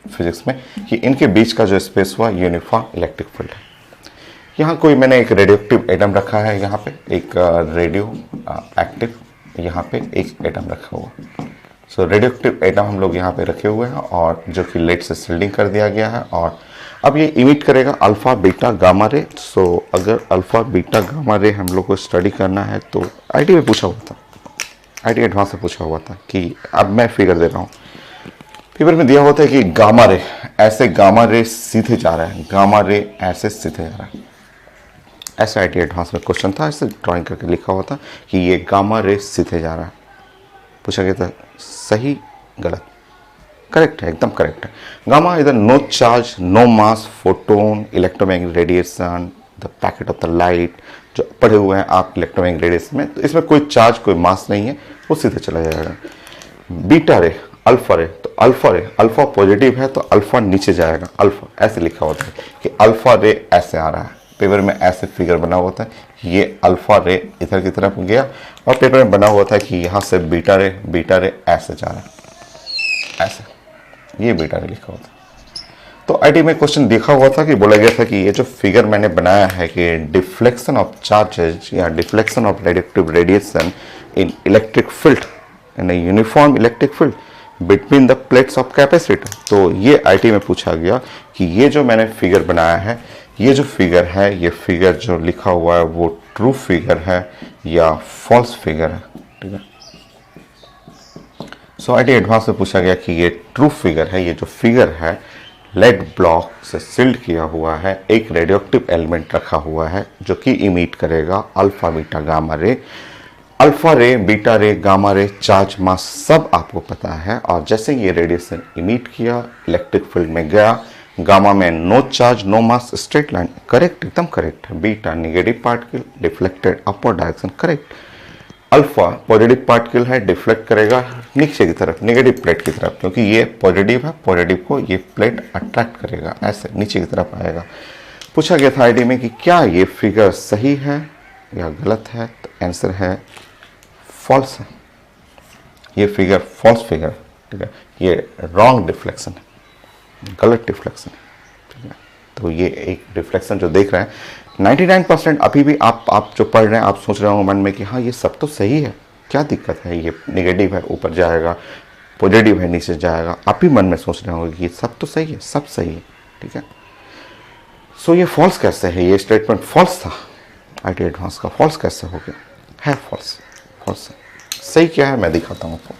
[SPEAKER 1] फिजिक्स में कि इनके बीच का जो स्पेस हुआ यूनिफॉर्म इलेक्ट्रिक फील्ड है। यहाँ कोई मैंने एक रेडियोएक्टिव एटम रखा है, यहाँ पे एक रेडियो एक्टिव यहाँ पे एक एटम रखा हुआ। सो रेडियोएक्टिव एटम हम लोग यहाँ पे रखे हुए हैं और जो कि लेड से शिल्डिंग कर दिया गया है। और अब ये इमिट करेगा अल्फा, बीटा, गामा रे। सो अगर अल्फा, बीटा, गामा रे हम लोग को स्टडी करना है तो IT में पूछा हुआ था, IT एडवांस से पूछा हुआ था कि अब मैं फिगर दे रहा हूँ। फिगर में दिया हुआ था कि गामा रे ऐसे, गामा रे सीधे जा रहा है, गामा रे ऐसे सीधे जा रहा है, ऐसा IT एडवांस में क्वेश्चन था। ऐसे ड्राइंग करके लिखा हुआ था कि ये गामा रे सीधे जा रहा है। पूछा गया था सही गलत, करेक्ट है, एकदम करेक्ट है। गामा इधर no charge, no mass, photon, electromagnetic radiation, the packet of the light जो पढ़े हुए हैं आप इलेक्ट्रोमैग्नेटिक रेडिएशन में, तो इसमें कोई चार्ज कोई मास नहीं है, वो सीधे चला जाएगा। बीटा रे, अल्फा रे, तो अल्फा रे, अल्फा पॉजिटिव है तो अल्फा नीचे जाएगा, अल्फा ऐसे लिखा होता है कि अल्फा रे ऐसे आ रहा है, पेपर में ऐसे फिगर बना होता है, ये अल्फा रे इधर की तरफ गया और पेपर में बना हुआ था कि यहाँ से बीटा रे ऐसे जा रहा है, ऐसे, ये बीटा रे लिखा होता है। तो आईटी में क्वेश्चन देखा हुआ था कि बोला गया था कि ये जो फिगर मैंने बनाया है कि डिफ्लेक्शन ऑफ चार्जेज या deflection of radiative radiation in electric field in a uniform electric field between the plates of capacitor, तो ये आईटी में पूछा गया कि ये जो मैंने फिगर बनाया है, ये जो फिगर है, ये फिगर जो लिखा हुआ है वो ट्रू फिगर है या फॉल्स फिगर है, ठीक है। सो आईटी एडवांस में पूछा गया कि ये ट्रू फिगर है, ये जो फिगर है लेड ब्लॉक से सील्ड किया हुआ है, एक रेडियोएक्टिव एलिमेंट रखा हुआ है जो कि इमिट करेगा alpha beta gamma ray, alpha रे, बीटा रे, गामा रे, चार्ज मास सब आपको पता है। और जैसे ये रेडिएशन इमिट किया इलेक्ट्रिक फील्ड में गया, गामा में नो चार्ज नो मास स्ट्रेट लाइन, करेक्ट, एकदम correct. Beta negative particle deflected upward direction, correct. Alpha positive particle है, डिफ्लेक्ट करेगा नीचे की तरफ नेगेटिव प्लेट की तरफ, क्योंकि ये पॉजिटिव है, पॉजिटिव को ये प्लेट अट्रैक्ट करेगा, ऐसे नीचे की तरफ आएगा। पूछा गया था आईडी में कि क्या ये फिगर सही है या गलत है, तो आंसर है फॉल्स है, ये फिगर फॉल्स फिगर, ठीक है, ये रॉन्ग डिफ्लेक्शन है, गलत डिफ्लेक्शन है, ठीक है। तो ये एक डिफ्लेक्शन जो देख रहे हैं 99% अभी भी आप जो पढ़ रहे हैं आप सोच रहे हो मन में कि हाँ ये सब तो सही है, क्या दिक्कत है, ये नेगेटिव है ऊपर जाएगा, पॉजिटिव है नीचे जाएगा, आप भी मन में सोच रहे होंगे कि ये सब तो सही है, सब सही है, ठीक है। सो ये फॉल्स कैसे है, ये स्टेटमेंट फॉल्स था आईटी एडवांस का, फॉल्स कैसे हो गया, है फॉल्स, फॉल्स है। सही क्या है मैं दिखाता हूँ आपको।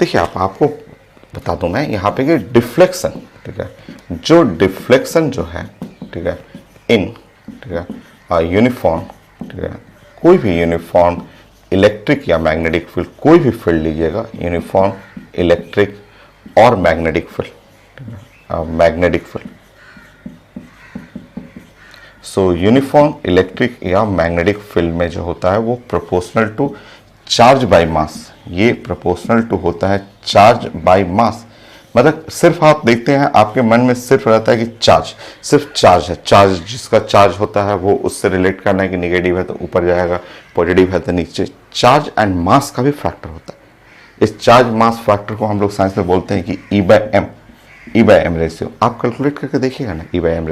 [SPEAKER 1] देखिए आपको बता दूं मैं यहाँ पे कि डिफ्लेक्शन, ठीक है, जो डिफ्लेक्शन जो है, ठीक है, इन, ठीक है, यूनिफॉर्म, ठीक है, कोई भी यूनिफॉर्म इलेक्ट्रिक या मैग्नेटिक फील्ड, कोई भी फील्ड लीजिएगा, यूनिफॉर्म इलेक्ट्रिक और मैग्नेटिक फील्ड, ठीक है, magnetic field. So uniform electric या मैग्नेटिक फील्ड में जो होता है वो proportional to charge by mass, ये प्रोपोर्शनल टू होता है चार्ज बाय मास। मतलब सिर्फ आप देखते हैं आपके मन में सिर्फ रहता है कि चार्ज, सिर्फ चार्ज है, चार्ज जिसका चार्ज होता है वो उससे रिलेट करना है कि नेगेटिव है तो ऊपर जाएगा, पॉजिटिव है तो नीचे। चार्ज एंड मास का भी फैक्टर होता है, इस चार्ज मास फैक्टर को हम लोग साइंस में बोलते हैं कि ई बाय एम रेशियो। आप कैलकुलेट करके देखिएगा ना, E by M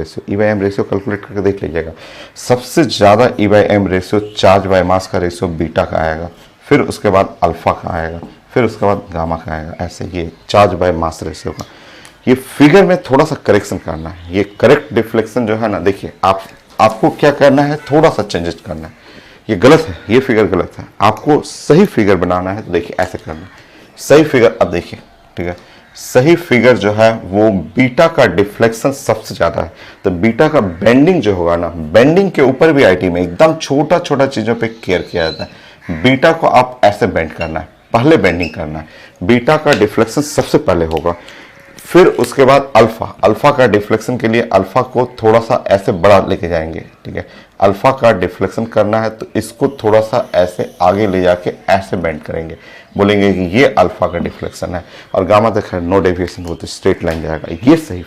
[SPEAKER 1] ratio calculate करके देख लीजिएगा। सबसे ज़्यादा E by M ratio charge by mass का रेशियो बीटा का आएगा, फिर उसके बाद अल्फा का आएगा, फिर उसके बाद गामा का आएगा, ऐसे ये चार्ज बाय मास रेशियो का। ये फिगर में थोड़ा सा करेक्शन करना है, ये करेक्ट डिफ्लेक्शन जो है ना, देखिए आपको क्या करना है, थोड़ा सा चेंजेस करना है। ये गलत है, ये फिगर गलत है, आपको सही फिगर बनाना है, तो देखिए ऐसे करना है सही फिगर। अब देखिए, ठीक है, सही फिगर जो है वो बीटा का डिफ्लेक्शन सबसे ज़्यादा है, तो बीटा का बेंडिंग जो होगा ना, बेंडिंग के ऊपर भी आईटी में एकदम छोटा छोटा चीज़ों पे केयर किया जाता है। बीटा को आप ऐसे बेंड करना है, पहले बेंडिंग करना है, बीटा का डिफ्लेक्शन सबसे पहले होगा, फिर उसके बाद अल्फा का डिफ्लेक्शन के लिए अल्फा को थोड़ा सा ऐसे बड़ा लेके जाएंगे, ठीक है। अल्फा का डिफ्लेक्शन करना है तो इसको थोड़ा सा ऐसे आगे ले जाके ऐसे बेंड करेंगे, बोलेंगे कि ये अल्फा का डिफ्लेक्शन है। और गामा देखा नो डेविएशन होती, स्ट्रेट लाइन जाएगा, ये सही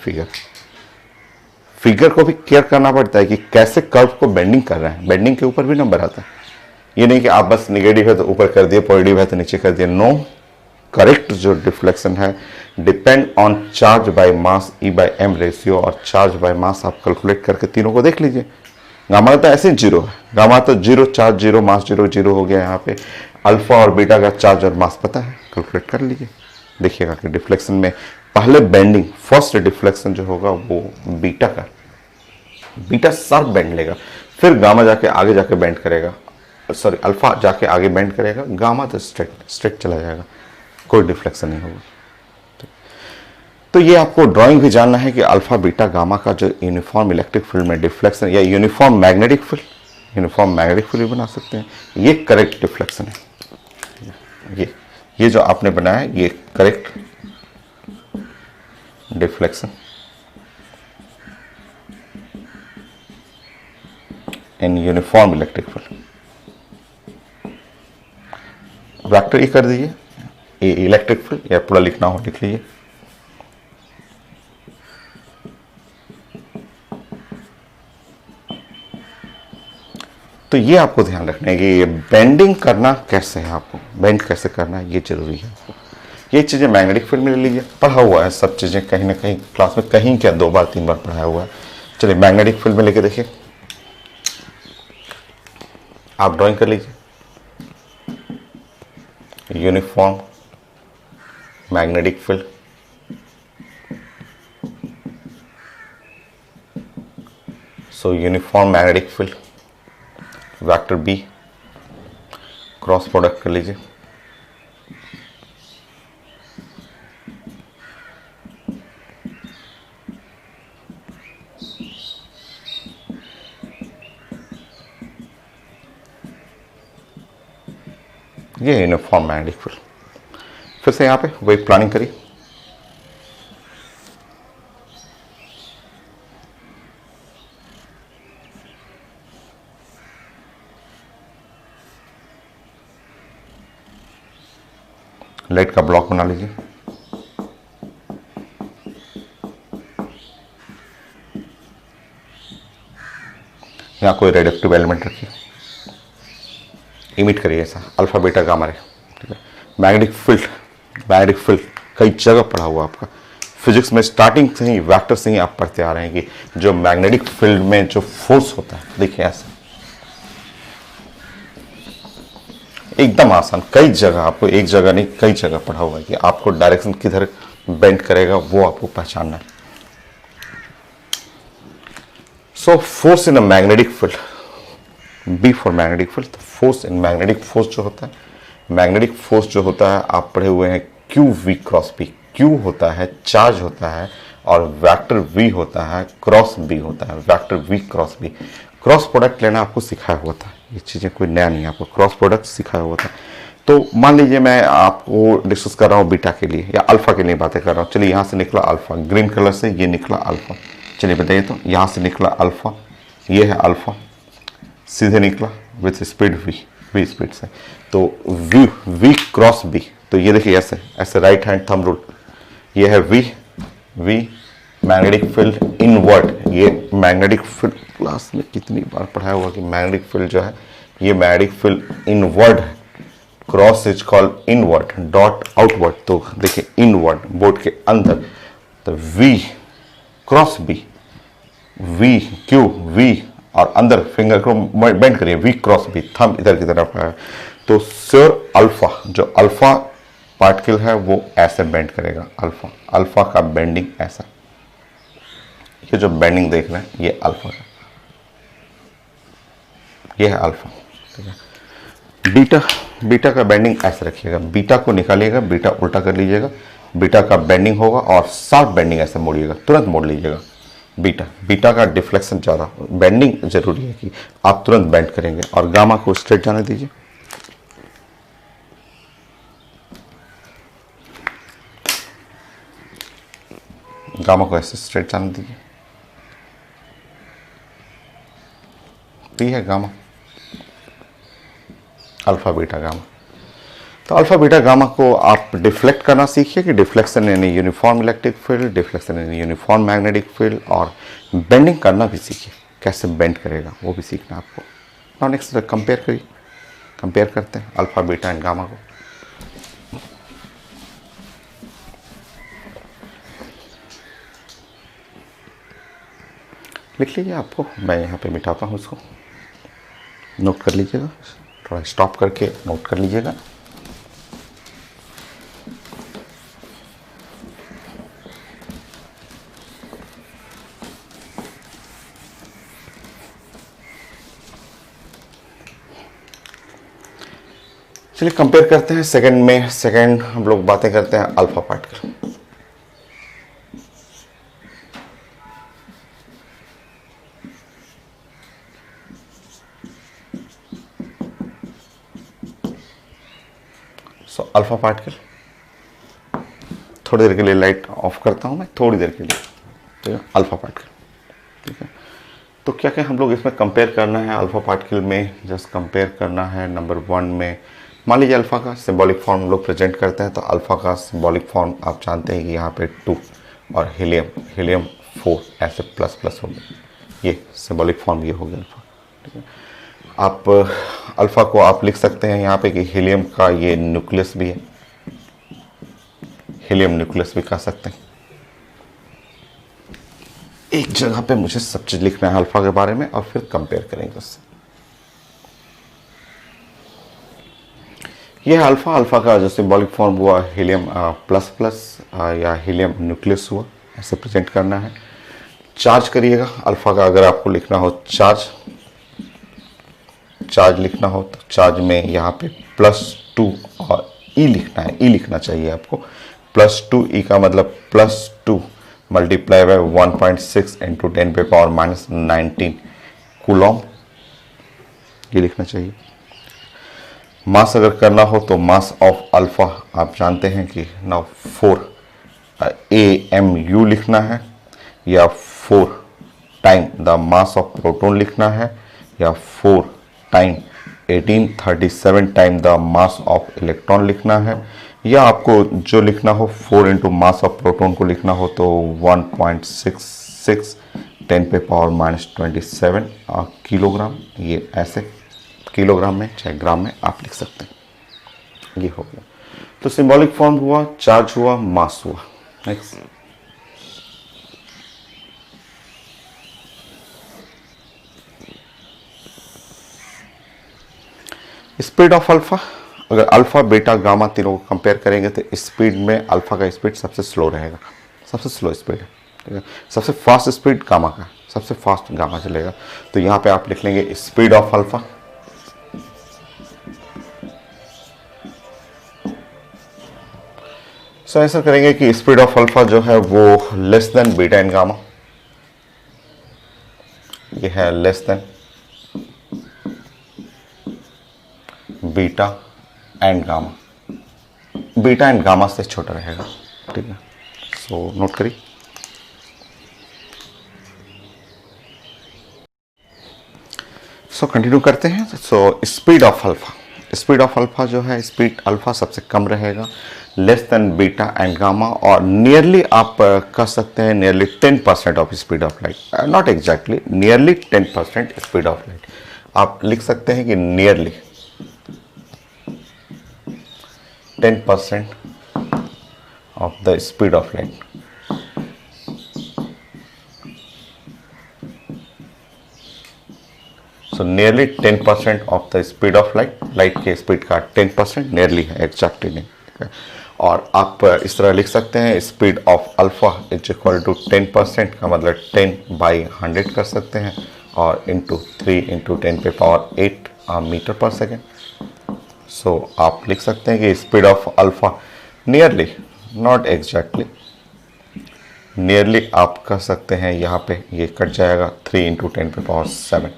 [SPEAKER 1] फिगर को भी केयर करना पड़ता है कि कैसे कर्व को बेंडिंग कर रहे हैं, बेंडिंग के ऊपर भी नंबर आता है। ये नहीं कि आप बस निगेटिव है तो ऊपर कर दिए, पॉजिटिव है तो नीचे कर दिए, नो। करेक्ट जो डिफ्लेक्शन है depend on charge by mass E by M ratio, और चार्ज बाय मास आप कैलकुलेट करके तीनों को देख लीजिए। गामा तो ऐसे जीरो है, गामा तो zero, charge zero, mass zero, zero हो गया। यहाँ पे अल्फा और बीटा का चार्ज और मास पता है, कैलकुलेट कर लीजिए। देखिएगा कि डिफ्लेक्शन में पहले बेंडिंग, फर्स्ट डिफ्लेक्शन जो होगा वो बीटा का, बीटा शार्प बेंड लेगा, फिर गामा जाके आगे जाके बेंड करेगा, सॉरी अल्फा जाके आगे बेंड करेगा, गामा तो स्ट्रेट चला जाएगा, कोई डिफ्लेक्शन नहीं होगा। तो ये आपको ड्राइंग भी जानना है कि अल्फा बीटा गामा का जो यूनिफॉर्म इलेक्ट्रिक फील्ड में डिफ्लेक्शन या यूनिफॉर्म मैग्नेटिक फील्ड भी बना सकते हैं, ये करेक्ट डिफ्लेक्शन है। ये जो आपने बनाया ये correct deflection in uniform electric field. Vector ये कर दीजिए, ये इलेक्ट्रिक फील्ड, या पूरा लिखना हो लिख लीजिए। तो ये आपको ध्यान रखना है कि ये बेंडिंग करना कैसे है, आपको बेंड कैसे करना है ये जरूरी है। ये चीज़ें मैग्नेटिक फील्ड में ले लीजिए, पढ़ा हुआ है सब चीज़ें कहीं ना कहीं क्लास में, कहीं क्या 2 बार 3 बार पढ़ाया हुआ है। चलिए मैग्नेटिक फील्ड में लेके देखिए, आप ड्राइंग कर लीजिए uniform magnetic field. So uniform magnetic field, vector B, cross product कर लीजिए। ये यूनिफॉर्म मैग्नेटिक फील्ड। फिर से यहाँ पे वही प्लानिंग करिए, लाइट का ब्लॉक बना लीजिए। यहाँ कोई रेडिएक्टिव एलिमेंट रखिए, इमिट करिए ऐसा अल्फा बीटा गामा रे, ठीक है। मैग्नेटिक फील्ड कई जगह पढ़ा हुआ आपका फिजिक्स में, स्टार्टिंग से ही वेक्टर से ही आप पढ़ते आ रहे हैं कि जो मैग्नेटिक फील्ड में जो फोर्स होता है, देखिए ऐसा एकदम आसान, कई जगह आपको, एक जगह नहीं कई जगह पढ़ा हुआ है कि आपको डायरेक्शन किधर बेंड करेगा वो आपको पहचानना है। So force in a magnetic field, B for magnetic field. तो फोर्स इन मैग्नेटिक फोर्स जो होता है, मैग्नेटिक फोर्स जो होता है आप पढ़े हुए हैं Q V cross B. Q होता है चार्ज होता है, और वेक्टर वी होता है क्रॉस बी होता है, vector V cross B. Cross product लेना आपको सिखाया हुआ था, ये चीज़ें कोई नया नहीं है, आपको क्रॉस प्रोडक्ट सिखाया हुआ था। तो मान लीजिए मैं आपको डिस्कस कर रहा हूँ बीटा के लिए या अल्फा के लिए बातें कर रहा हूँ। चलिए यहाँ से निकला अल्फा, ग्रीन कलर से ये निकला अल्फा। चलिए बताइए, तो यहाँ से निकला अल्फा, ये है अल्फा, सीधे निकला विथ स्पीड वी स्पीड से, तो वी क्रॉस बी। तो ये देखिए ऐसे ऐसे राइट हैंड थंब रूल, ये है वी मैग्नेटिक फील्ड इनवर्ड। ये मैग्नेटिक फील्ड क्लास में कितनी बार पढ़ाया हुआ कि मैग्नेटिक फील्ड जो है ये मैग्नेटिक फील्ड इनवर्ड है, cross is called inward, dot outward. तो देखिए इनवर्ड बोर्ड के अंदर, तो V cross B, V Q V, और अंदर फिंगर को बेंड करिए, वी क्रॉस बी, थंब इधर की तरफ है। तो श्योर अल्फा, जो अल्फा पार्टिकल है वो ऐसे बेंड करेगा, अल्फा का बेंडिंग ऐसा, ये जो बेंडिंग देख रहे हैं ये अल्फा का, ये है अल्फा, ठीक है। बीटा का बेंडिंग ऐसे रखिएगा, बीटा को निकालिएगा, बीटा उल्टा कर लीजिएगा, बीटा का बेंडिंग होगा और शार्प बेंडिंग ऐसे मोड़िएगा, तुरंत मोड़ लीजिएगा। बीटा का डिफ्लेक्शन ज़्यादा, बेंडिंग जरूरी है कि आप तुरंत बेंड करेंगे। और गामा को स्ट्रेट जाने दीजिए, गामा को ऐसे स्ट्रेट जाने दीजिए, तो ये है गामा, अल्फा बीटा गामा। तो अल्फा बीटा गामा को आप डिफ्लेक्ट करना सीखिए कि deflection in uniform electric field, deflection in uniform magnetic field, और बेंडिंग करना भी सीखिए, कैसे बेंड करेगा वो भी सीखना आपको। नाउ नेक्स्ट कंपेयर करिए, कंपेयर करते हैं अल्फा बीटा एंड गामा को। लिख लीजिए, आपको मैं यहाँ पे मिटाता हूँ, उसको नोट कर लीजिएगा, थोड़ा स्टॉप करके नोट कर लीजिएगा। चलिए कंपेयर करते हैं सेकंड हम लोग बातें करते हैं अल्फा पार्टिकल। अल्फा पार्टिकल, थोड़ी देर के लिए लाइट ऑफ करता हूँ मैं, थोड़ी देर के लिए, ठीक है, अल्फा पार्टिकल, ठीक है। तो क्या क्या हम लोग इसमें कंपेयर करना है अल्फा पार्टिकल में, जस्ट कंपेयर करना है। नंबर 1 में मान लीजिए अल्फा का सिंबॉलिक फॉर्म हम लोग प्रेजेंट करते हैं, तो अल्फा का सिंबॉलिक फॉर्म आप जानते हैं कि यहाँ पे 2 और हीलियम 4 ऐसे प्लस प्लस हो गया, ये सिंबॉलिक फॉर्म ये हो गया अल्फा, ठीक है। आप अल्फा को आप लिख सकते हैं यहाँ पे कि हीलियम का ये न्यूक्लियस भी है, हीलियम न्यूक्लियस भी कह सकते हैं। एक जगह पे मुझे सब चीज लिखना है अल्फा के बारे में और फिर कंपेयर करेंगे उससे। ये अल्फा, अल्फा का जो सिंबॉलिक फॉर्म हुआ हीलियम प्लस प्लस या हीलियम न्यूक्लियस हुआ, ऐसे प्रेजेंट करना है। चार्ज करिएगा अल्फा का, अगर आपको लिखना हो चार्ज लिखना हो तो चार्ज में यहाँ पे +2 और ई लिखना है, ई लिखना चाहिए आपको। +2 ई का मतलब +2 मल्टीप्लाई बाय 1.6 इंटू 10⁻⁻19 कूलॉम, ये लिखना चाहिए। मास अगर करना हो तो मास ऑफ अल्फा आप जानते हैं कि ना 4 AMU लिखना है, या 4 time the mass of proton लिखना है, या 4 time 1837 time the mass of electron लिखना है, या आपको जो लिखना हो 4 इंटू मास ऑफ प्रोटॉन को लिखना हो तो 1.66 10⁻⁻27 किलोग्राम, ये ऐसे किलोग्राम में चाहे ग्राम में आप लिख सकते हैं। ये हो गया, तो सिंबॉलिक फॉर्म हुआ, चार्ज हुआ, मास हुआ। Next, speed of alpha. अगर अल्फा बीटा गामा तीनों को कंपेयर करेंगे तो स्पीड में अल्फा का स्पीड सबसे स्लो रहेगा, सबसे स्लो स्पीड है, ठीक है। सबसे फास्ट स्पीड गामा का, सबसे फास्ट गामा चलेगा। तो यहाँ पे आप लिख लेंगे स्पीड ऑफ अल्फा सो ऐसा करेंगे कि स्पीड ऑफ अल्फा जो है वो less than beta and gamma, ये है less than beta and gamma, beta and gamma से छोटा रहेगा, ठीक है। सो नोट करिए। सो कंटिन्यू करते हैं। So speed of alpha, speed of alpha जो है, स्पीड अल्फा सबसे कम रहेगा, less than beta and gamma, और नियरली आप कह सकते हैं nearly 10% of speed of light, not exactly, nearly 10% speed of light. आप लिख सकते हैं कि nearly 10% of the speed of light. So nearly 10% of the speed of light, light के स्पीड का 10% नियरली है, एग्जैक्टली नहीं, ठीक है। और आप इस तरह लिख सकते हैं speed of alpha is equal to 10% का मतलब 10/100 कर सकते हैं, और into 3 into 10⁸ metre per second. So आप लिख सकते हैं कि speed of alpha nearly, not exactly, nearly आप कह सकते हैं यहाँ पे ये कट जाएगा 3 इंटू 10⁻7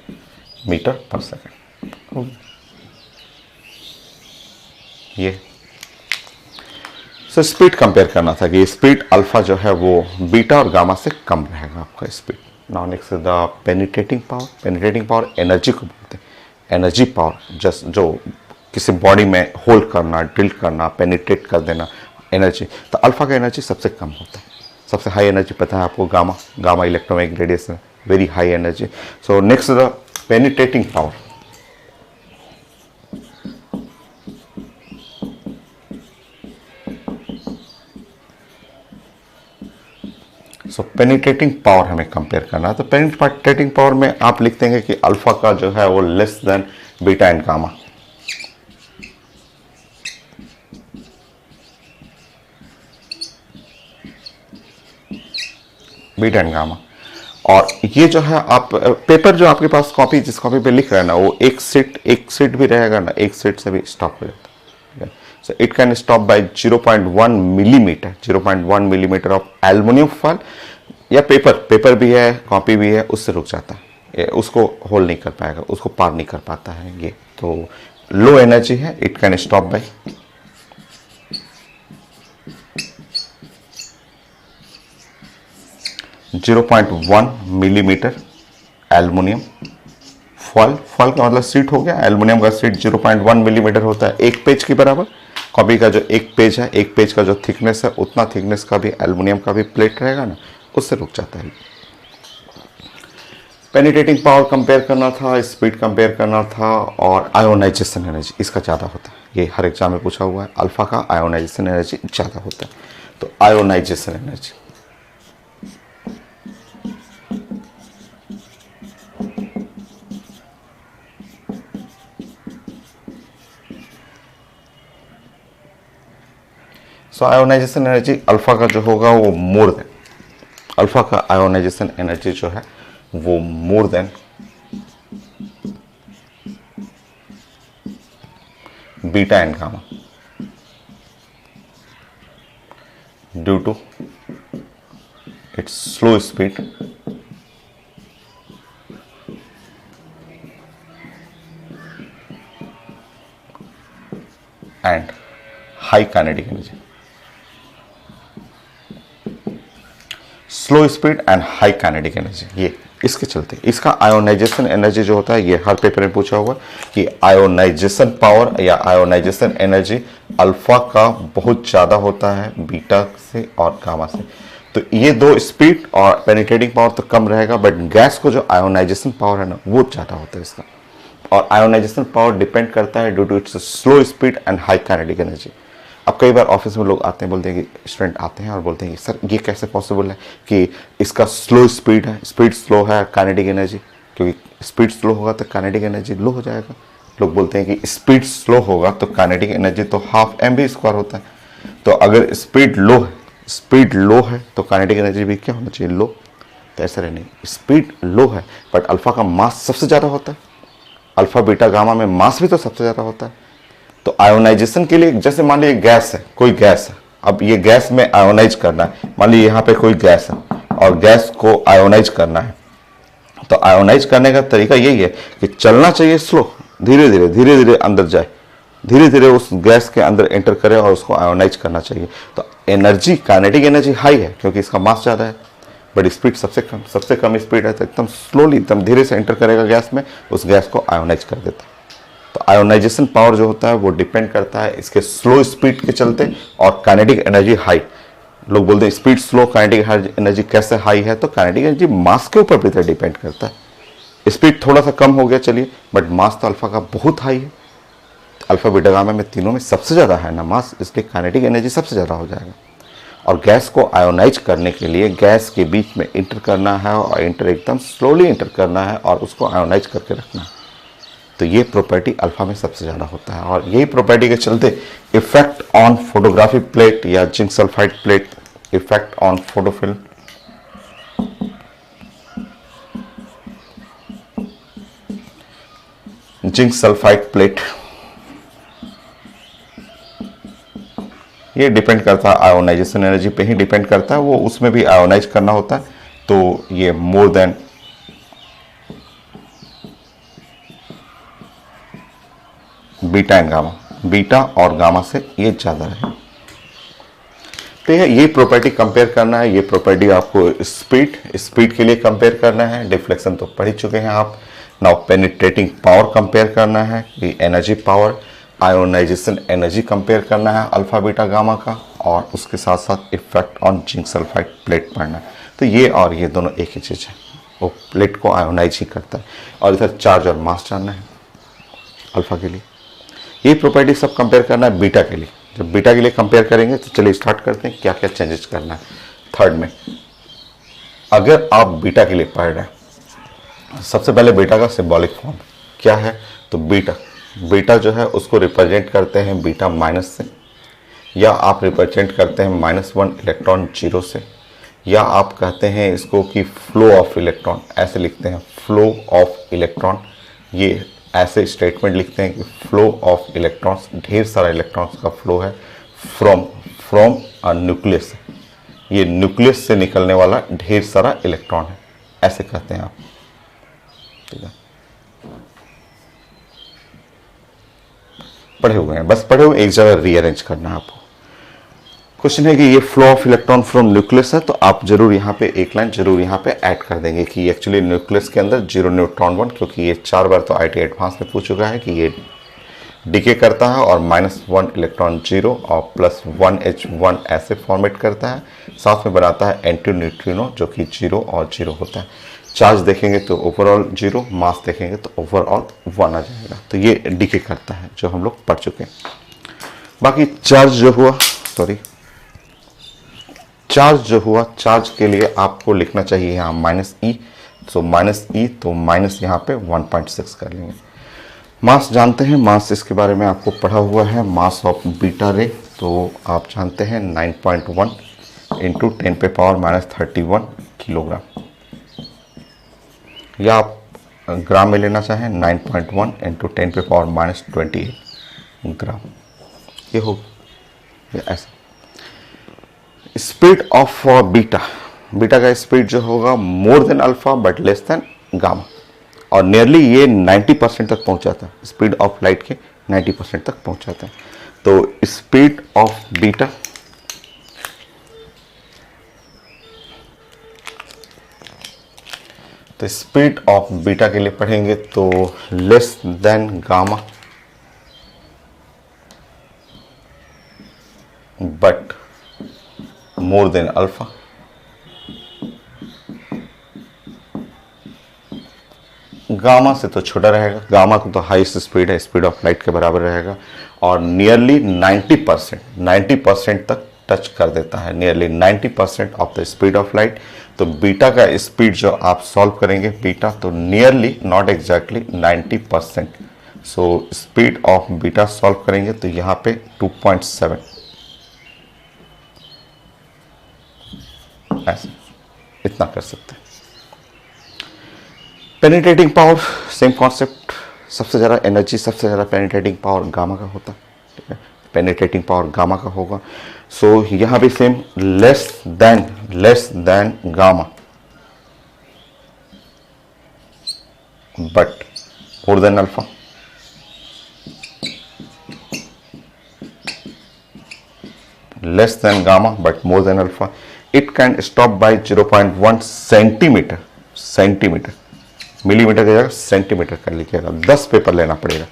[SPEAKER 1] मीटर पर सेकेंड। ये सो स्पीड कंपेयर करना था कि स्पीड अल्फा जो है वो बीटा और गामा से कम रहेगा आपका speed. Now next the penetrating power. Penetrating power energy को बोलते हैं, एनर्जी पावर जस्ट जो किसी बॉडी में होल्ड करना, ड्रिल करना, पेनिट्रेट कर देना, एनर्जी। तो अल्फा का एनर्जी सबसे कम होता है, सबसे हाई एनर्जी पता है आपको gamma, gamma electromagnetic radiation, very high energy. So next the penetrating power. So penetrating power हमें कंपेयर करना है। तो पेनिट्रेटिंग पावर में आप लिखते हैं कि अल्फा का जो है वो less than beta and gamma. Beta and gamma, और ये जो है आप पेपर जो आपके पास कॉपी, जिस कॉपी पे लिख रहे हैं ना, वो एक सीट भी रहेगा ना, एक सीट से भी स्टॉप हो जाता है। So it can stop bye 0.1 millimetre, 0.1 millimetre of aluminium foil, या पेपर भी है, कॉपी भी है, उससे रुक जाता है, उसको होल्ड नहीं कर पाएगा, उसको पार नहीं कर पाता है। ये तो लो एनर्जी है, it can stop bye 0.1 millimetre aluminium fall का मतलब सीट हो गया। एल्युमिनियम का सीट 0.1 मिलीमीटर होता है, एक पेज के बराबर। कॉपी का जो एक पेज है, एक पेज का जो थिकनेस है, उतना थिकनेस का भी एल्युमिनियम का भी प्लेट रहेगा ना, उससे रुक जाता है। पेनिट्रेटिंग पावर कंपेयर करना था, स्पीड कंपेयर करना था, और आयोनाइजेशन एनर्जी इसका ज़्यादा होता है। ये हर एग्जाम में पूछा हुआ है, अल्फा का आयोनाइजेशन एनर्जी ज़्यादा होता है। तो ionisation energy, so ionisation energy alpha का जो होगा वो मोर देन, अल्फा का आयोनाइजेशन एनर्जी जो है वो more than beta and gamma due to its slow speed and high kinetic energy. Slow speed and high kinetic energy, ये इसके चलते इसका आयोनाइजेशन एनर्जी जो होता है, ये हर पेपर में पूछा हुआ है कि आयोनाइजेशन पावर या आयोनाइजेशन एनर्जी अल्फा का बहुत ज़्यादा होता है बीटा से और गामा से। तो ये दो स्पीड और पेनिट्रेटिंग पावर तो कम रहेगा, बट गैस को जो आयोनाइजेशन पावर है ना वो ज़्यादा होता है इसका। और आयोनाइजेशन पावर डिपेंड करता है due to its slow speed and high kinetic energy. अब कई बार ऑफिस में लोग आते हैं, बोलते हैं कि स्टूडेंट आते हैं और बोलते हैं कि सर ये कैसे पॉसिबल है कि इसका स्लो स्पीड है, स्पीड स्लो है, काइनेटिक एनर्जी, क्योंकि स्पीड स्लो होगा तो काइनेटिक एनर्जी लो हो जाएगा। लोग बोलते हैं कि स्पीड स्लो होगा तो काइनेटिक एनर्जी तो हाफ mv² होता है। तो अगर स्पीड लो है तो काइनेटिक एनर्जी भी क्या होना चाहिए, लो। तो ऐसा नहीं, स्पीड लो है बट अल्फा का मास सबसे ज़्यादा होता है, अल्फा बीटा गामा में मास भी तो सबसे ज़्यादा होता है। तो आयोनाइजेशन के लिए, जैसे मान लीजिए गैस है, कोई गैस है, अब ये गैस में आयोनाइज करना है, मान लीजिए यहाँ पे कोई गैस है और गैस को आयोनाइज करना है, तो आयोनाइज करने का तरीका यही है कि चलना चाहिए स्लो, धीरे धीरे अंदर जाए, धीरे धीरे उस गैस के अंदर एंटर करे और उसको आयोनाइज करना चाहिए। तो एनर्जी, काइनेटिक एनर्जी हाई है क्योंकि इसका मास ज़्यादा है, बट स्पीड सबसे कम स्पीड है, तो एकदम स्लोली, एकदम धीरे से एंटर करेगा गैस में, उस गैस को आयोनाइज कर देता है। तो आयोनाइजेशन पावर जो होता है वो डिपेंड करता है इसके स्लो स्पीड के चलते और काइनेटिक एनर्जी हाई। लोग बोलते हैं स्पीड स्लो, काइनेटिक एनर्जी कैसे हाई है, तो काइनेटिक एनर्जी मास के ऊपर भी डिपेंड करता है। स्पीड थोड़ा सा कम हो गया चलिए, बट मास तो अल्फा का बहुत हाई है, अल्फा बीटा गामा में तीनों में सबसे ज़्यादा है ना मास, इसलिए काइनेटिक एनर्जी सबसे ज़्यादा हो जाएगा। और गैस को आयोनाइज करने के लिए गैस के बीच में इंटर करना है और एकदम स्लोली इंटर करना है और उसको आयोनाइज करके रखना है। तो ये प्रॉपर्टी अल्फा में सबसे ज़्यादा होता है और यही प्रॉपर्टी के चलते इफेक्ट ऑन फोटोग्राफिक प्लेट या zinc sulphide plate, effect on photo film, zinc sulphide plate, ये डिपेंड करता है आयोनाइजेशन एनर्जी पे ही डिपेंड करता है, वो उसमें भी आयोनाइज करना होता है। तो ये मोर than beta and gamma, beta और गामा से ये ज़्यादा है। तो ये प्रॉपर्टी कंपेयर करना है, ये प्रॉपर्टी आपको स्पीड के लिए कंपेयर करना है, डिफ्लेक्शन तो पढ़ ही चुके हैं आप। नाउ पेनिट्रेटिंग पावर कंपेयर करना है, ये energy power, ionisation energy compare करना है अल्फा बीटा गामा का, और उसके साथ साथ effect on zinc sulphide plate पढ़ना है। तो ये और ये दोनों एक ही चीज़ है, वो प्लेट को आयोनाइज ही करता है। और इधर चार्ज और मास जानना है अल्फा के लिए। ये प्रॉपर्टी सब कंपेयर करना है बीटा के लिए। जब बीटा के लिए कंपेयर करेंगे तो चलिए स्टार्ट करते हैं क्या क्या चेंजेस करना है। थर्ड में अगर आप बीटा के लिए पढ़ रहे हैं, सबसे पहले बीटा का सिंबॉलिक फॉर्म क्या है, तो बीटा जो है उसको रिप्रेजेंट करते हैं बीटा माइनस से, या आप रिप्रेजेंट करते हैं -1 इलेक्ट्रॉन 0 से, या आप कहते हैं इसको कि फ्लो ऑफ इलेक्ट्रॉन, ऐसे लिखते हैं फ्लो ऑफ इलेक्ट्रॉन। ये ऐसे स्टेटमेंट लिखते हैं कि फ्लो ऑफ इलेक्ट्रॉन्स, ढेर सारा इलेक्ट्रॉन्स का फ्लो है फ्रॉम अ न्यूक्लियस, ये न्यूक्लियस से निकलने वाला ढेर सारा इलेक्ट्रॉन है, ऐसे कहते हैं आप। ठीक है, पढ़े हुए हैं, बस पढ़े हुए, एक जगह रीअरेंज करना है आपको। क्वेश्चन है कि ये flow of electron from nucleus है, तो आप जरूर यहाँ पे एक लाइन जरूर यहाँ पे ऐड कर देंगे कि एक्चुअली न्यूक्लियस के अंदर 0 न्यूट्रॉन 1, क्योंकि ये 4 बार तो आईटी एडवांस में पूछ चुका है कि ये डीके करता है और -1 इलेक्ट्रॉन 0 और +1H1 ऐसे फॉर्मेट करता है, साथ में बनाता है एंटी न्यूट्रिनो जो कि 0 और 0 होता है। चार्ज देखेंगे तो ओवरऑल 0, मास देखेंगे तो ओवरऑल 1 आ जाएगा। तो ये डीके करता है जो हम लोग पढ़ चुके हैं। बाकी चार्ज जो हुआ, चार्ज के लिए आपको लिखना चाहिए यहाँ -E, तो -E तो माइनस यहाँ पे 1.6 कर लेंगे। मास जानते हैं, मास इसके बारे में आपको पढ़ा हुआ है, मास ऑफ बीटा रे तो आप जानते हैं 9.1 इंटू 10⁻31 किलोग्राम, या आप ग्राम में लेना चाहें 9.1 इंटू 10⁻28 ग्राम, ये हो ऐसा। स्पीड ऑफ बीटा का स्पीड जो होगा मोर than alpha but less than gamma, और नियरली ये 90% तक पहुंच जाता है, स्पीड ऑफ लाइट के 90% तक पहुंच जाता है। तो स्पीड ऑफ बीटा के लिए पढ़ेंगे तो less than gamma but more than alpha. Gamma से तो छोटा रहेगा, गामा को तो हाईएस्ट स्पीड है, स्पीड ऑफ लाइट के बराबर रहेगा, और नियरली 90% तक टच कर देता है, nearly 90% of the speed of light. तो बीटा का स्पीड जो आप सॉल्व करेंगे बीटा, तो nearly not exactly 90%। So speed of beta solve करेंगे तो यहाँ पे 2.7 ऐसे इतना कर सकते हैं। पेनिट्रेटिंग पावर सेम कॉन्सेप्ट, सबसे ज़्यादा एनर्जी, सबसे ज़्यादा पेनिट्रेटिंग पावर गामा का होता है, ठीक है, पेनिट्रेटिंग पावर गामा का होगा। सो यहाँ भी same, less than gamma but more than alpha. Less than gamma but more than alpha. It can stop bye 0.1 centimetre, millimetre की जगह सेंटीमीटर कर लीजिएगा। 10 पेपर लेना पड़ेगा,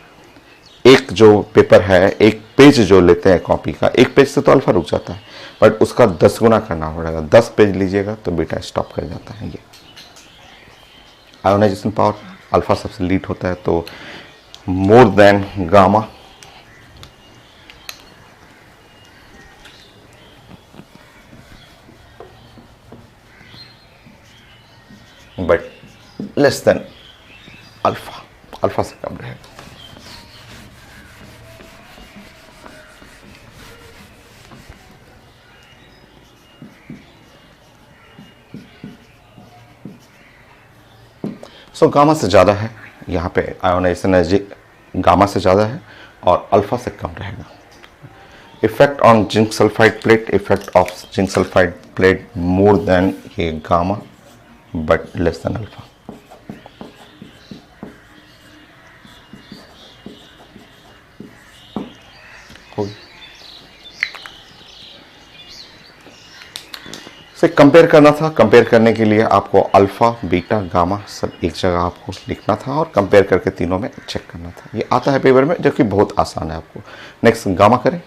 [SPEAKER 1] एक जो पेपर है, एक पेज जो लेते हैं कॉपी का, एक पेज से तो अल्फा रुक जाता है, बट उसका 10 गुना करना पड़ेगा। 10 पेज लीजिएगा तो बीटा स्टॉप कर जाता है। ये आयोनाइजेशन पावर, अल्फा सबसे लीड होता है, तो more than gamma but less than alpha, alpha से कम रहेगा। सो गामा से ज़्यादा है, यहाँ पे आयोनाइजेशन एनर्जी गामा से ज़्यादा है और अल्फा से कम रहेगा। Effect on zinc sulphide plate, effect of zinc sulphide plate more than ये gamma but less than alpha. से कंपेयर करना था, कंपेयर करने के लिए आपको अल्फा बीटा गामा सब एक जगह आपको लिखना था और कंपेयर करके तीनों में चेक करना था। ये आता है पेपर में, जो कि बहुत आसान है आपको। नेक्स्ट गामा करें,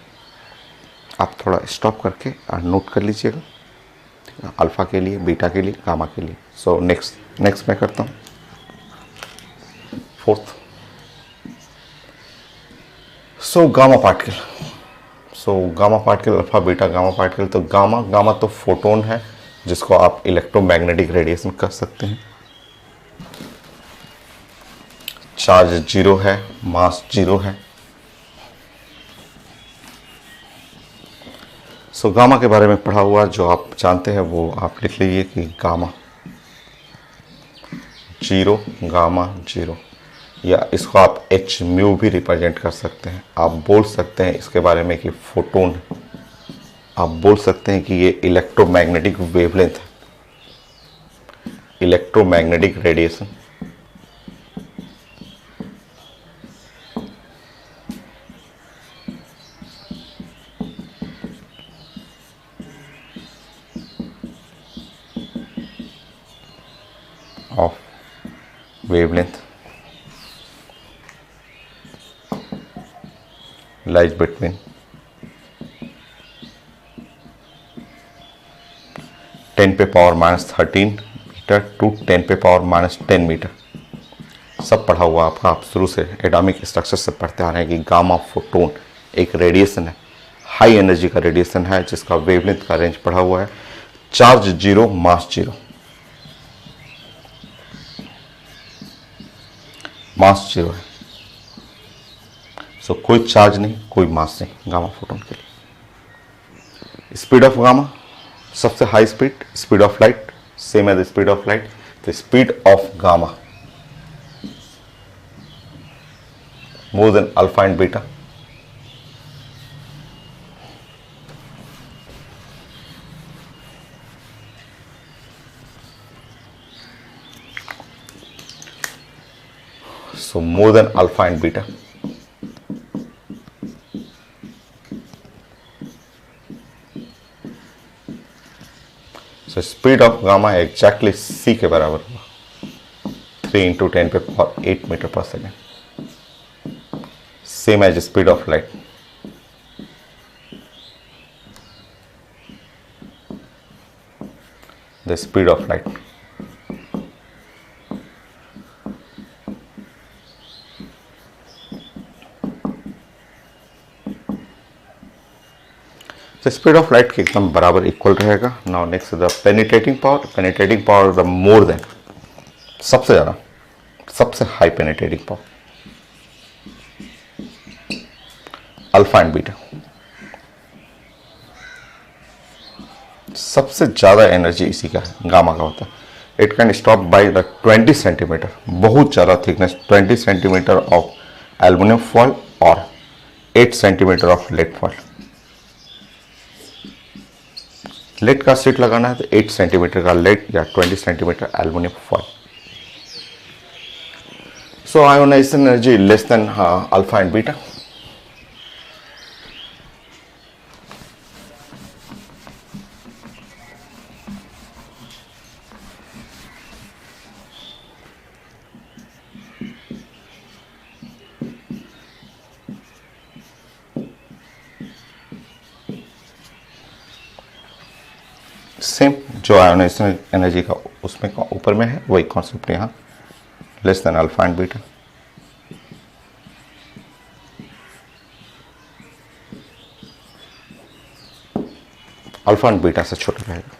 [SPEAKER 1] आप थोड़ा स्टॉप करके नोट कर लीजिएगा, अल्फा के लिए, बीटा के लिए, गामा के लिए। सो नेक्स्ट मैं करता हूँ fourth. So gamma particle, gamma particle, alpha beta gamma particle. तो गामा तो फोटोन है जिसको आप इलेक्ट्रोमैग्नेटिक रेडिएशन कह सकते हैं। चार्ज 0 है, मास 0 है। सो गामा के बारे में पढ़ा हुआ जो आप जानते हैं वो आप लिख लीजिए कि गामा 0, या इसको आप h म्यू भी रिप्रेजेंट कर सकते हैं। आप बोल सकते हैं इसके बारे में कि फोटोन, आप बोल सकते हैं कि ये इलेक्ट्रोमैग्नेटिक वेवलेंथ है, electromagnetic radiation. wavelength lies between 10 पे पावर -13 मीटर टू 10 पे पावर -10 मीटर। सब पढ़ा हुआ आपका, आप शुरू से एटॉमिक स्ट्रक्चर से पढ़ते आ रहे हैं कि गामा फोटोन एक रेडिएशन है, हाई एनर्जी का रेडिएशन है जिसका वेवलेंथ का रेंज पढ़ा हुआ है। Charge zero, mass zero. Mass zero है, सो कोई चार्ज नहीं, कोई मास नहीं गामा फोटोन के लिए। स्पीड ऑफ गामा, सबसे high speed, speed of light same as speed of light. The speed of gamma more than alpha and beta. So more than alpha and beta. So speed of gamma exactly c के बराबर होगा, 3 into 10 पे power 8 metre per second, same as speed of light. The speed of light. तो speed of light के एकदम बराबर equal रहेगा। Now next the penetrating power. Penetrating power the more than, सबसे ज़्यादा, सबसे high penetrating power, alpha and beta. सबसे ज़्यादा एनर्जी इसी का है, गामा का होता है। It can stop by the 20 centimetre, बहुत ज़्यादा thickness, 20 centimetre of aluminium foil और 8 centimetre of lead foil. Lead का सीट लगाना है तो 8 सेंटीमीटर का लेड या 20 centimetre aluminium foil. So ionisation energy less than alpha and beta. Same जो आयोनाइजेशन एनर्जी का उसमें ऊपर में है वही कॉन्सेप्ट यहाँ, less than alpha and beta. Alpha and beta से छोटा रहेगा।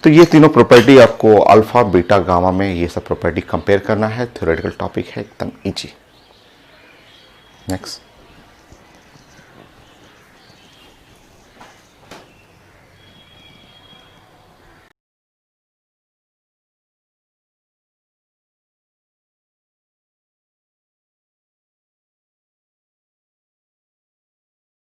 [SPEAKER 1] तो ये तीनों प्रॉपर्टी आपको अल्फा बीटा गामा में ये सब प्रॉपर्टी कंपेयर करना है। थ्योरेटिकल टॉपिक है, एकदम इजी। नेक्स्ट